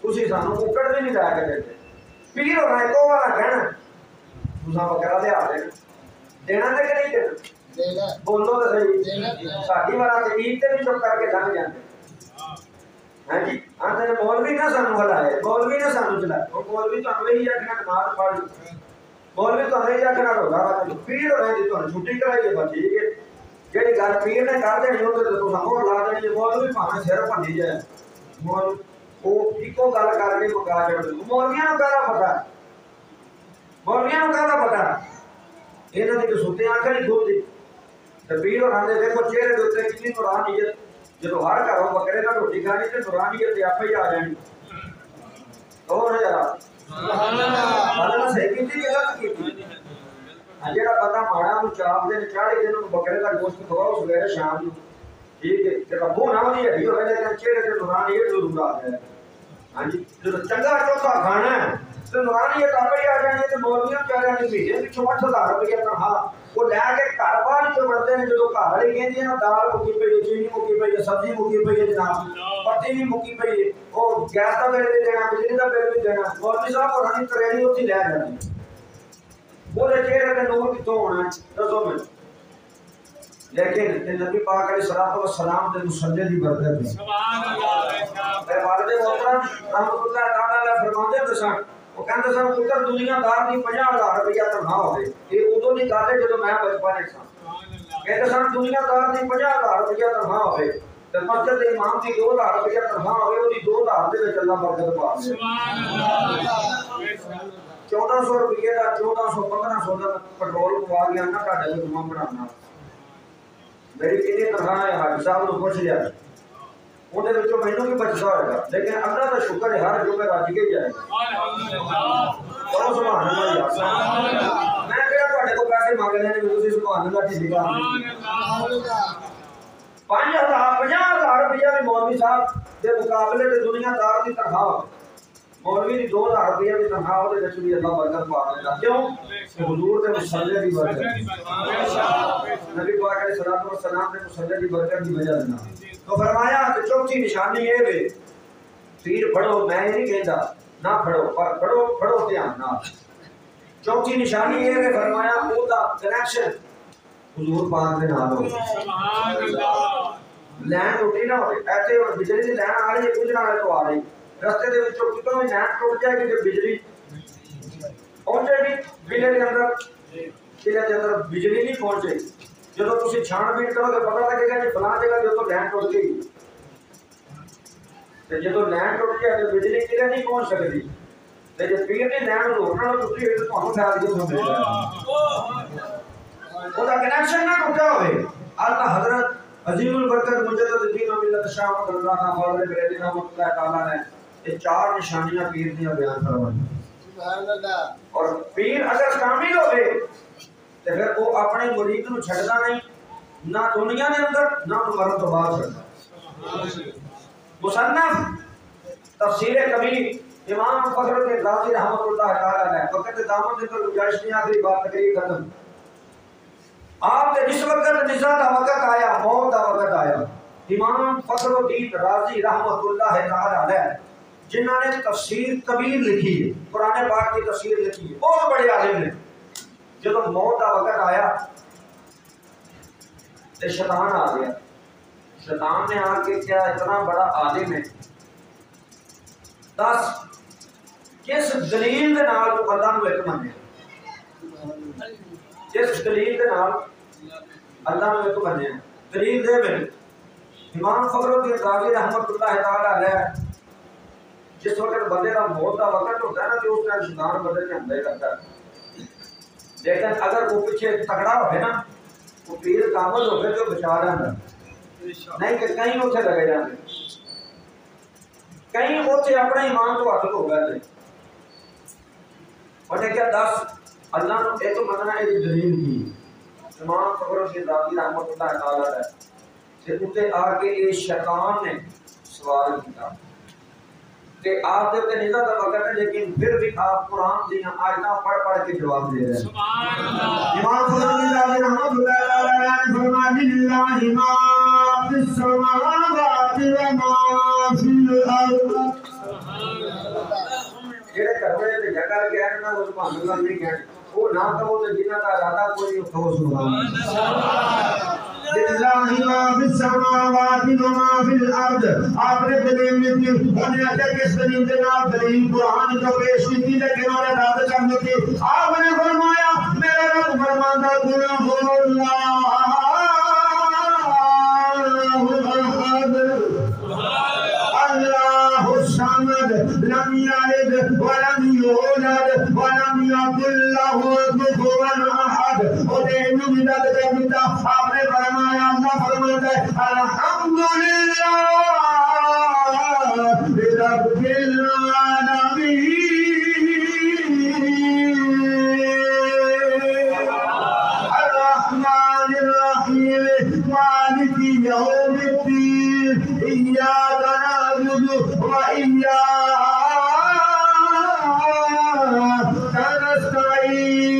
تسی سانو ککڑ بھی نہیں لے کے دیتے پیر ہونا ایک والا کہنا تساں بکرا لے آ دینا تے کہ نہیں دینا بولو تو صحیح ساڈی والا تے عید تے بھی چپ کر کے لنگ جاندے ہاں جی ہاں تے مولوی نہ سانو ہلائے مولوی نہ سانو چلائے او مولوی تانوں یہی آکھنا نماز پڑھ مولوی تانوں یہی آکھنا روزہ رکھ پیر ہونا جی تانوں چھٹی کرائیے بس ٹھیک ہے جیڑی گل پیر نے کر دینی او تے تساں ہور لا دینی مولوی بھاویں سر بھنی جائے مول او اکو گل کر کے مکا چھڑ دے مولویاں نوں کہدا پتہ مولویاں نوں کہدا پتہ انہاں دی سوتے آنکھ نہیں کھلدی تے پیر ہونا دے دیکھو چہرے دے اوتے کتنی نورانیت جدو ہر گھروں بکرے نال روٹی کھانی تے نورانیت آپ ہی آ جانی اور ذرا سبحان اللہ اللہ صحیح کیتی کہ غلط کیتی جڑا بندہ ماڑا نوں چاپ دے چاڑے دے نوں بکرے دا گوشت کھواؤ سویرے شام نوں ٹھیک ہے تے ربو نہ دی ہڈی ہوے تے چہرے تے نورانیت ضرور آ جائے ہاں جی جدو چنگا چوکھا کھانا ہے تے نورانیت آپ ہی آ جانی تے مولویاں چارے دی بھیجے پچھوں 8000 روپے تنخواہ وہ لے کے گھر باہر جو بڑھتے ہیں جو گھر والی کہندی ہے نا دال مکی پئی ہے چینی مکی پئی ہے سبزی مکی پئی ہے جناب پتی بھی مکی پئی ہے وہ گیس کا بل بھی دینا بجلی کا بل بھی دینا مولوی صاحب اور ہنی تریلی اتھی لے جانی وہ چہرے تے نور کتوں ہونا دسو میں لیکن نبی پاک علیہ الصلوۃ والسلام دے مصلی دی برکت ہے سبحان اللہ میرے والد محترم رحمۃ اللہ تعالی علیہ فرماتے تھے سن وہ کہندے سن پتر دنیا دار دی 50000 روپیہ تنخواہ ہوے یہ ادوں دی گل ہے جدوں میں بچپن وچ سا کہندے سن دنیا دار دی 50000 روپیہ تنخواہ ہوے تے مسجد دے امام دی 2000 روپیہ تنخواہ ہوے اودی 2000 دے وچ اللہ برکت پا دے سبحان اللہ 1400 روپیہ دا 1400 1500 دا پیٹرول پوا گیا نا تہاڈے کول جمع بنانا میری کتنی تنخواہ ہے حاجی صاحب نوں پوچھ لیا اون دے وچوں مینوں بھی بچدا ہوئے گا لیکن اللہ دا شکر ہے ہر جو میں راضی کے جائے گا سبحان اللہ یا سبحان اللہ میں کہڑا تہاڈے کو پیسے مانگ لینے میں تسی سبحان اللہ ٹھیک ہے سبحان اللہ 50,000 روپیہ بھی مولوی صاحب دے مقابلے تے دنیا دار دی تنخواہ مولوی دی 2000 روپیہ بھی تنخواہ دے وچ بھی اللہ برکت پا دیندا کیوں کہ حضور دے مصلی دی برکت نبی پاک علیہ الصلوۃ والسلام دے مصلی دی برکت دی وجہ سے تو فرمایا کہ چوتھی نشانی یہ ہے پیر پڑھو میں نہیں کہندا نہ پڑھو پر پڑھو دھیان نال چوتھی نشانی یہ ہے فرمایا او دا کنیکشن حضور پاک دے نال ہو سبحان اللہ لائن ٹوٹی نہ ہوے ایسے بجلی دی لائن آ رہی ہے کچھ نہ تو آ رہی رستے دے وچوں کتوں بھی لائن ٹوٹ جائے گی تے بجلی پہنچے گی بجلی دے اندر بجلی نہیں پہنچے جدو تسی چھان بین کرو تو پتہ لگے گا کہ فلاں جگہ جو تو لائن ٹوٹ گئی تے جدو لائن ٹوٹ جائے تو بجلی کدھر نہیں پہنچ سکتی تے جے پیر دی لائن روکنا ٹوٹی ہے تو تانوں خیال کیوں سمجھ او دا کنیکشن نہ ٹوٹا ہوئے اللہ حضرت عظیم البرکت مجدد الدین ملت شاہ محمد اللہ خان فاضل بریلوی رحمۃ اللہ تعالی نے یہ 4 نشانیاں پیر دیاں بیان فرمائیں سبحان اللہ اور پیر اگر کامل ہوئے تے پھر وہ اپنے مرید نو چھڈدا نہیں نہ دنیا نے اندر نہ مرن تو بعد چڑھتا مصنف تفسیر کبیر امام فخر الدین رازی رحمۃ اللہ تعالی علیہ وقت دامن سے گنجائش نہیں آخری بات تقریر ختم آپ نے جس وقت نزا کا وقت آیا موت کا وقت آیا امام فخر الدین رازی رحمۃ اللہ تعالی علیہ جنہوں نے تفسیر کبیر لکھی ہے قرآن پاک کی تفسیر لکھی ہے بہت بڑے عالم نے جب موت کا وقت آیا تو شیطان آ گیا شیطان نے آ کے کیا اتنا بڑا عالم ہے دس کس دلیل دے نال تو اللہ نو ایک منیا جس دلیل دے نال اللہ نو ایک منیا دلیل دے میں امام فخر الدین رازی رحمۃ اللہ تعالی علیہ جس وقت بندے کا موت کا وقت ہوتا ہے نا تو اس نے شیطان بندے کے اندر کرتا ہے لیکن اگر وہ پیچھے تکڑا ہوئے نا وہ پیر کامل ہوئے تو بچا رہا نہیں کہ کہیں اتنے لگے جانے کہیں اتنے اپنے ایمان تو حاصل ہو گئے انہیں کیا دس اللہ نے ایک مننا ایک دلیل کی امام فخر الدین رازی رحمۃ اللہ تعالی علیہ سے اتنے آ کے یہ شیطان نے سوال کیا کہ آپ دے تے نزا کا وقت ہے لیکن پھر بھی آپ قرآن دیاں آیتاں پڑھ کے جواب دے رہے ہیں سبحان اللہ امام فخر الدین رازی رحمۃ اللہ تعالی علیہ نے فرمایا للہ ما فی السماوات و ما فی الارض جڑے کرنے تے جگہ کے کہنے نا وہ سبحان اللہ نہیں کہنے وہ نہ کہو تو جنہ کا ارادہ کوئی نہیں کہو سبحان اللہ للہ ما فی السماوات و ما فی الارض آپ نے دلیل کی انہیں اچھا کس دلیل کے نام دلیل قرآن کو پیش کی تھی لیکن انہیں رد کرنے کی آپ نے فرمایا میرا رب فرماتا قل هو اللہ اللہ الصمد لم یلد ولم یولد ولم یکن له کفوا احد اور مدد کرتا آپ نے فرمایا اللہ فرماتا ہے الحمدللہ رب العالمین الرحمن الرحیم مالک یوم الدین ایاک نعبد و ایاک نستعین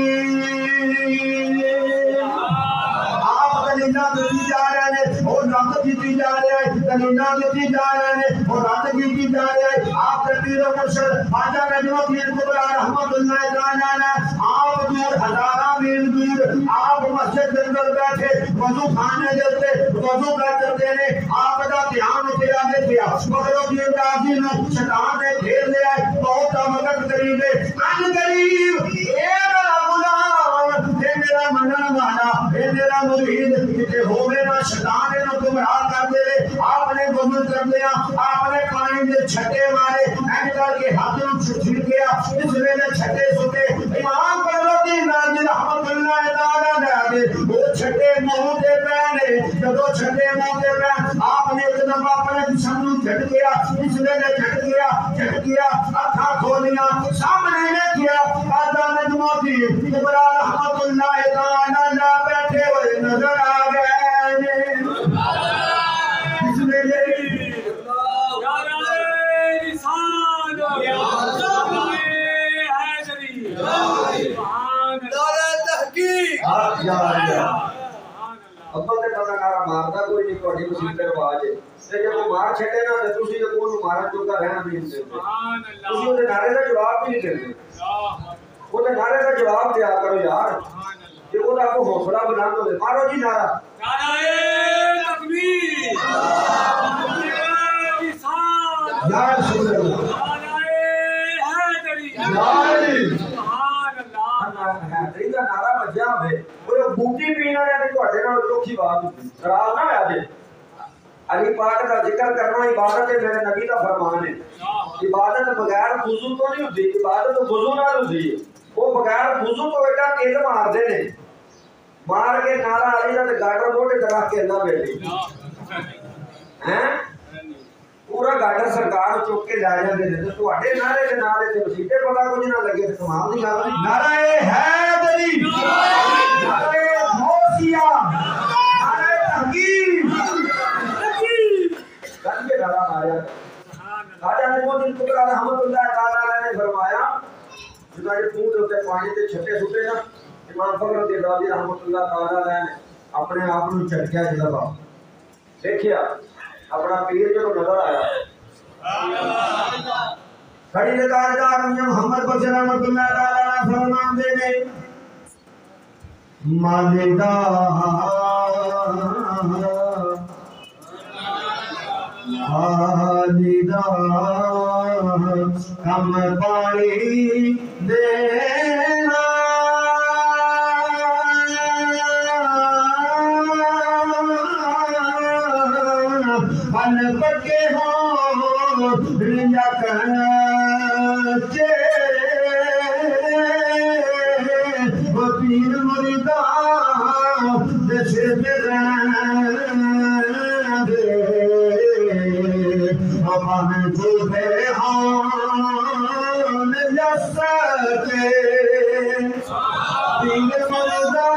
کی جا رہے ہیں دلیلہ کی جا رہے ہیں اور راتگی کی جا رہے ہیں آپ کے پیر و مرشد خواجہ نجم الدین کبریٰ رحمۃ اللہ تعالی علیہ آپ دور ہزارہ میل دور آپ مسجد کے اندر بیٹھے وضو خانے جلتے وضو کرتے ہیں آپ کا دھیان اتنے آگے کیا فخر الدین رازی نے شیطان نے گھیر لیا ہے بہت کا وقت قریب ہے ان قریب اے میرا غلام اے میرا منن والا اے میرا مرید کہ ہو میرا شیطان نے گمراہ کر دے آپ نے گمراہ کر دیا آپ نے پانی میں چھٹے مارے اینکل کے ہاتھوں چھڑ گیا اس ویلے چھٹے سوتے امام فخر الدین رازی رحمۃ اللہ تعالی علیہ وہ چھٹے منہ تے پہنے جدو چھٹے منہ تے پہن آپ نے ایک دفعہ اپنے جسم کو جھٹ گیا اس ویلے جھٹ گیا اکھاں کھولیا سامنے دیکھیا خواجہ نجم الدین کبریٰ رحمۃ اللہ تعالی علیہ بیٹھے ہوئے نظر آ گئے ابا تے پتہ نارا ماردا کوئی نہیں تہاڈی مسجد تے رواج ہے تے جے کوئی مار چھڈے نا تے تسی تے کوئی مارن چوکا رہنا نہیں دیندے سبحان اللہ تسی اودے نعرے دا جواب بھی نہیں دیندے اودے نعرے دا جواب دیا کرو یار سبحان اللہ کہ اودا کو حوصلہ بلند ہوے مارو جی نعرہ نعرہ تکبیر یا رسول اللہ حیدری کا نعرہ بجیا ہوئے وہ بوٹی پینا ہے تو اٹھے نہ چوکھی بات ہوتی خراب نہ ہے آجے علی پاک کا ذکر کرنا عبادت ہے میرے نبی کا فرمان ہے عبادت بغیر وضو تو نہیں ہوتی عبادت وضو نہ ہوتی ہے وہ بغیر وضو تو ایڈا تیل مار دے نے مار کے نعرہ علی کا گاڈر موٹے طرح کے اللہ بیٹھے ہیں پورا گاڈر سرکار چوک کے لے جاندے نے تو اڈے نعرے دے نعرے تے مسیتے پتہ کچھ نہ لگے تے کمال دی گل نہیں نعرہ حیدری نعرہ غوثیہ نعرہ حکیم کر کے ڈالا آیا خواجہ نجم الدین کبریٰ رحمۃ اللہ تعالی علیہ نے فرمایا جنا یہ پھول ہوتے پانی کے چھٹے چھٹے نا امام فخر الدین رازی رحمۃ اللہ تعالی علیہ نے اپنے آپ کو چٹکیا جلوا دیکھیا اپنا پیر جو نظر آیا کھڑی کارگار محمد بشیر رحمۃ اللہ تعالی علیہ فرمان دے نے مالدا مالدا کم پانی دینا پل پکے ہوں رنجا کچے وہ پیر مریدا جیسے ہم جھوٹے ہوں جستے پیر مریدا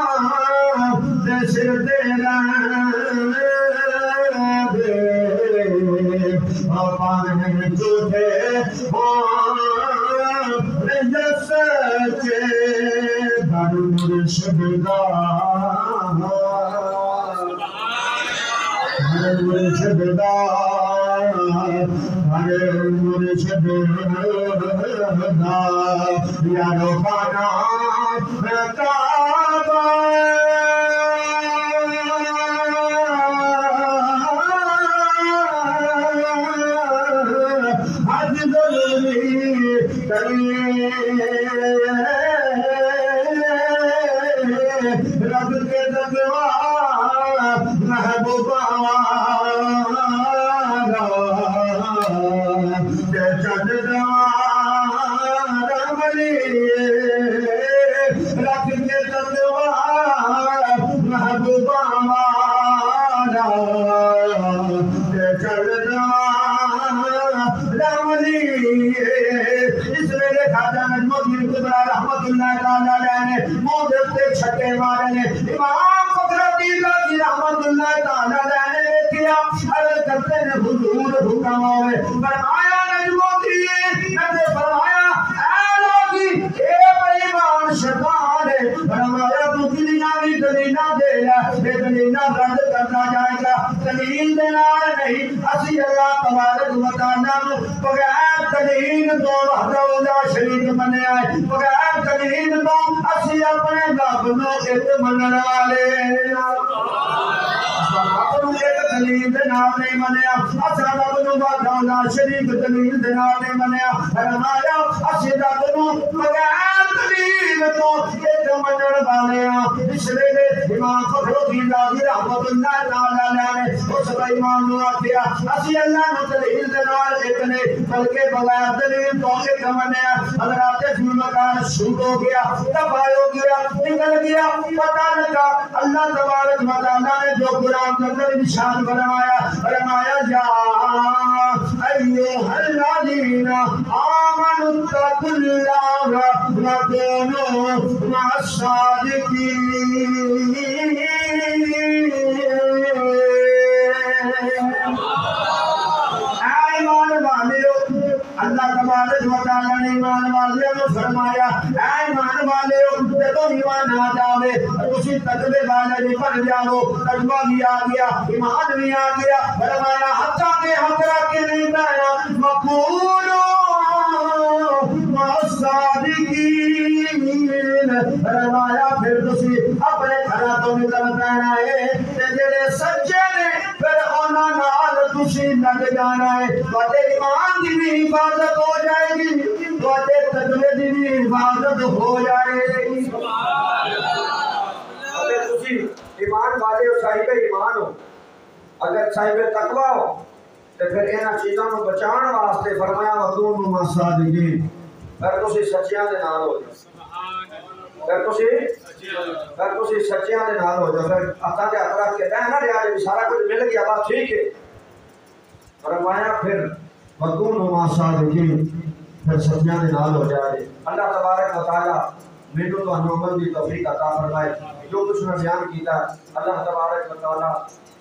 جیسے ہم جھوٹے ہوں جستے در مرشد دا در مرشد دا در مرشد دا یارو بانا کعبہ حج ضروری رب کے تقوی محبوبہ چند رب کے تقوی محبوبہ اس ویلے خواجہ نجم الدین کبریٰ رحمۃ اللہ تعالی علیہ نے منہ دے چھٹے مارے نے امام فخر الدین رازی رحمۃ اللہ تعالی علیہ نے کیا عرض کرتے ہیں حضور حکم ہوئے فرمایا نجم الدین نے فرمایا اے راضی اے بےایمان شیطان ہے فرمایا تو دنیا بھی دلینا دے یہ دلینا رد کرنا جائے گا دلیل دینا نہیں اسی اللہ تبارک و تعالی بغیر دلیل تو وحدہ لا شریک بنے آئے بغیر دلیل تو اسی اپنے رب نو ایک منن والے اپنوں ایک دلیل دے نال نہیں منیا اسا رب نو وحدہ لا شریک دلیل دے نال نہیں منیا فرمایا اسی رب نو بغیر دلیل تو ایک منن والے اس لیے امام فخر الدین رازی رحمۃ اللہ تعالی علیہ نے اس بےایمان نو آکھیا اسی اللہ نو دلیل دے نال ایک نہیں بلکہ بغیر دلیل تو ایک منیا حضرات مکان شروع ہو گیا تباہ ہو گیا نکل گیا پتہ لگا اللہ تبارک و تعالی نے جو قرآن کے اندر نشان فرمایا فرمایا یا ایھا الذین آمنوا اتقوا اللہ وکونوا مع الصادقین اللہ تبارک و تعالی نے ایمان والوں کو فرمایا اے ایمان والو جب ایمان آ جاوے اسی تقوی والے بھی بن جاؤ تقوی بھی آ گیا ایمان بھی آ گیا فرمایا حتیٰ کہ حضرت کے نہیں کہنا وقولوا مع الصادقین فرمایا پھر تسی اپنے گھراں تو نکل پینا ہے تے جڑے سچے نے پھر انہاں نال تسی لگ جانا ہے تے ایمان دی بھی حفاظت ہو جائے گی تے تقوی دی بھی حفاظت ہو جائے گی اگر تسی ایمان والے ہو صاحب ایمان ہو اگر صاحب تقوی ہو تے پھر انہاں چیزاں نوں بچان واسطے فرمایا وقولوا مع الصادقین پھر تسی سچیاں دے نال ہو جاؤ پھر تسی سچیاں دے نال ہو جاؤ پھر ہتھاں تے ہتھ رکھ کے کہنا لیا جے سارا کچھ مل گیا بات ٹھیک ہے فرمایا پھر وقولوا مع الصادقین پھر سچیاں دے نال ہو جائے اللہ تبارک و تعالی میں تو عمل دی توفیق عطا فرمائے جو کچھ میں بیان کیتا اللہ تبارک و تعالی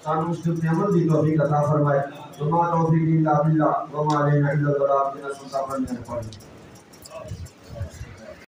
سانو اس کے عمل دی توفیق عطا فرمائے وما توفیق الا باللہ وما علینا الا البلاغ.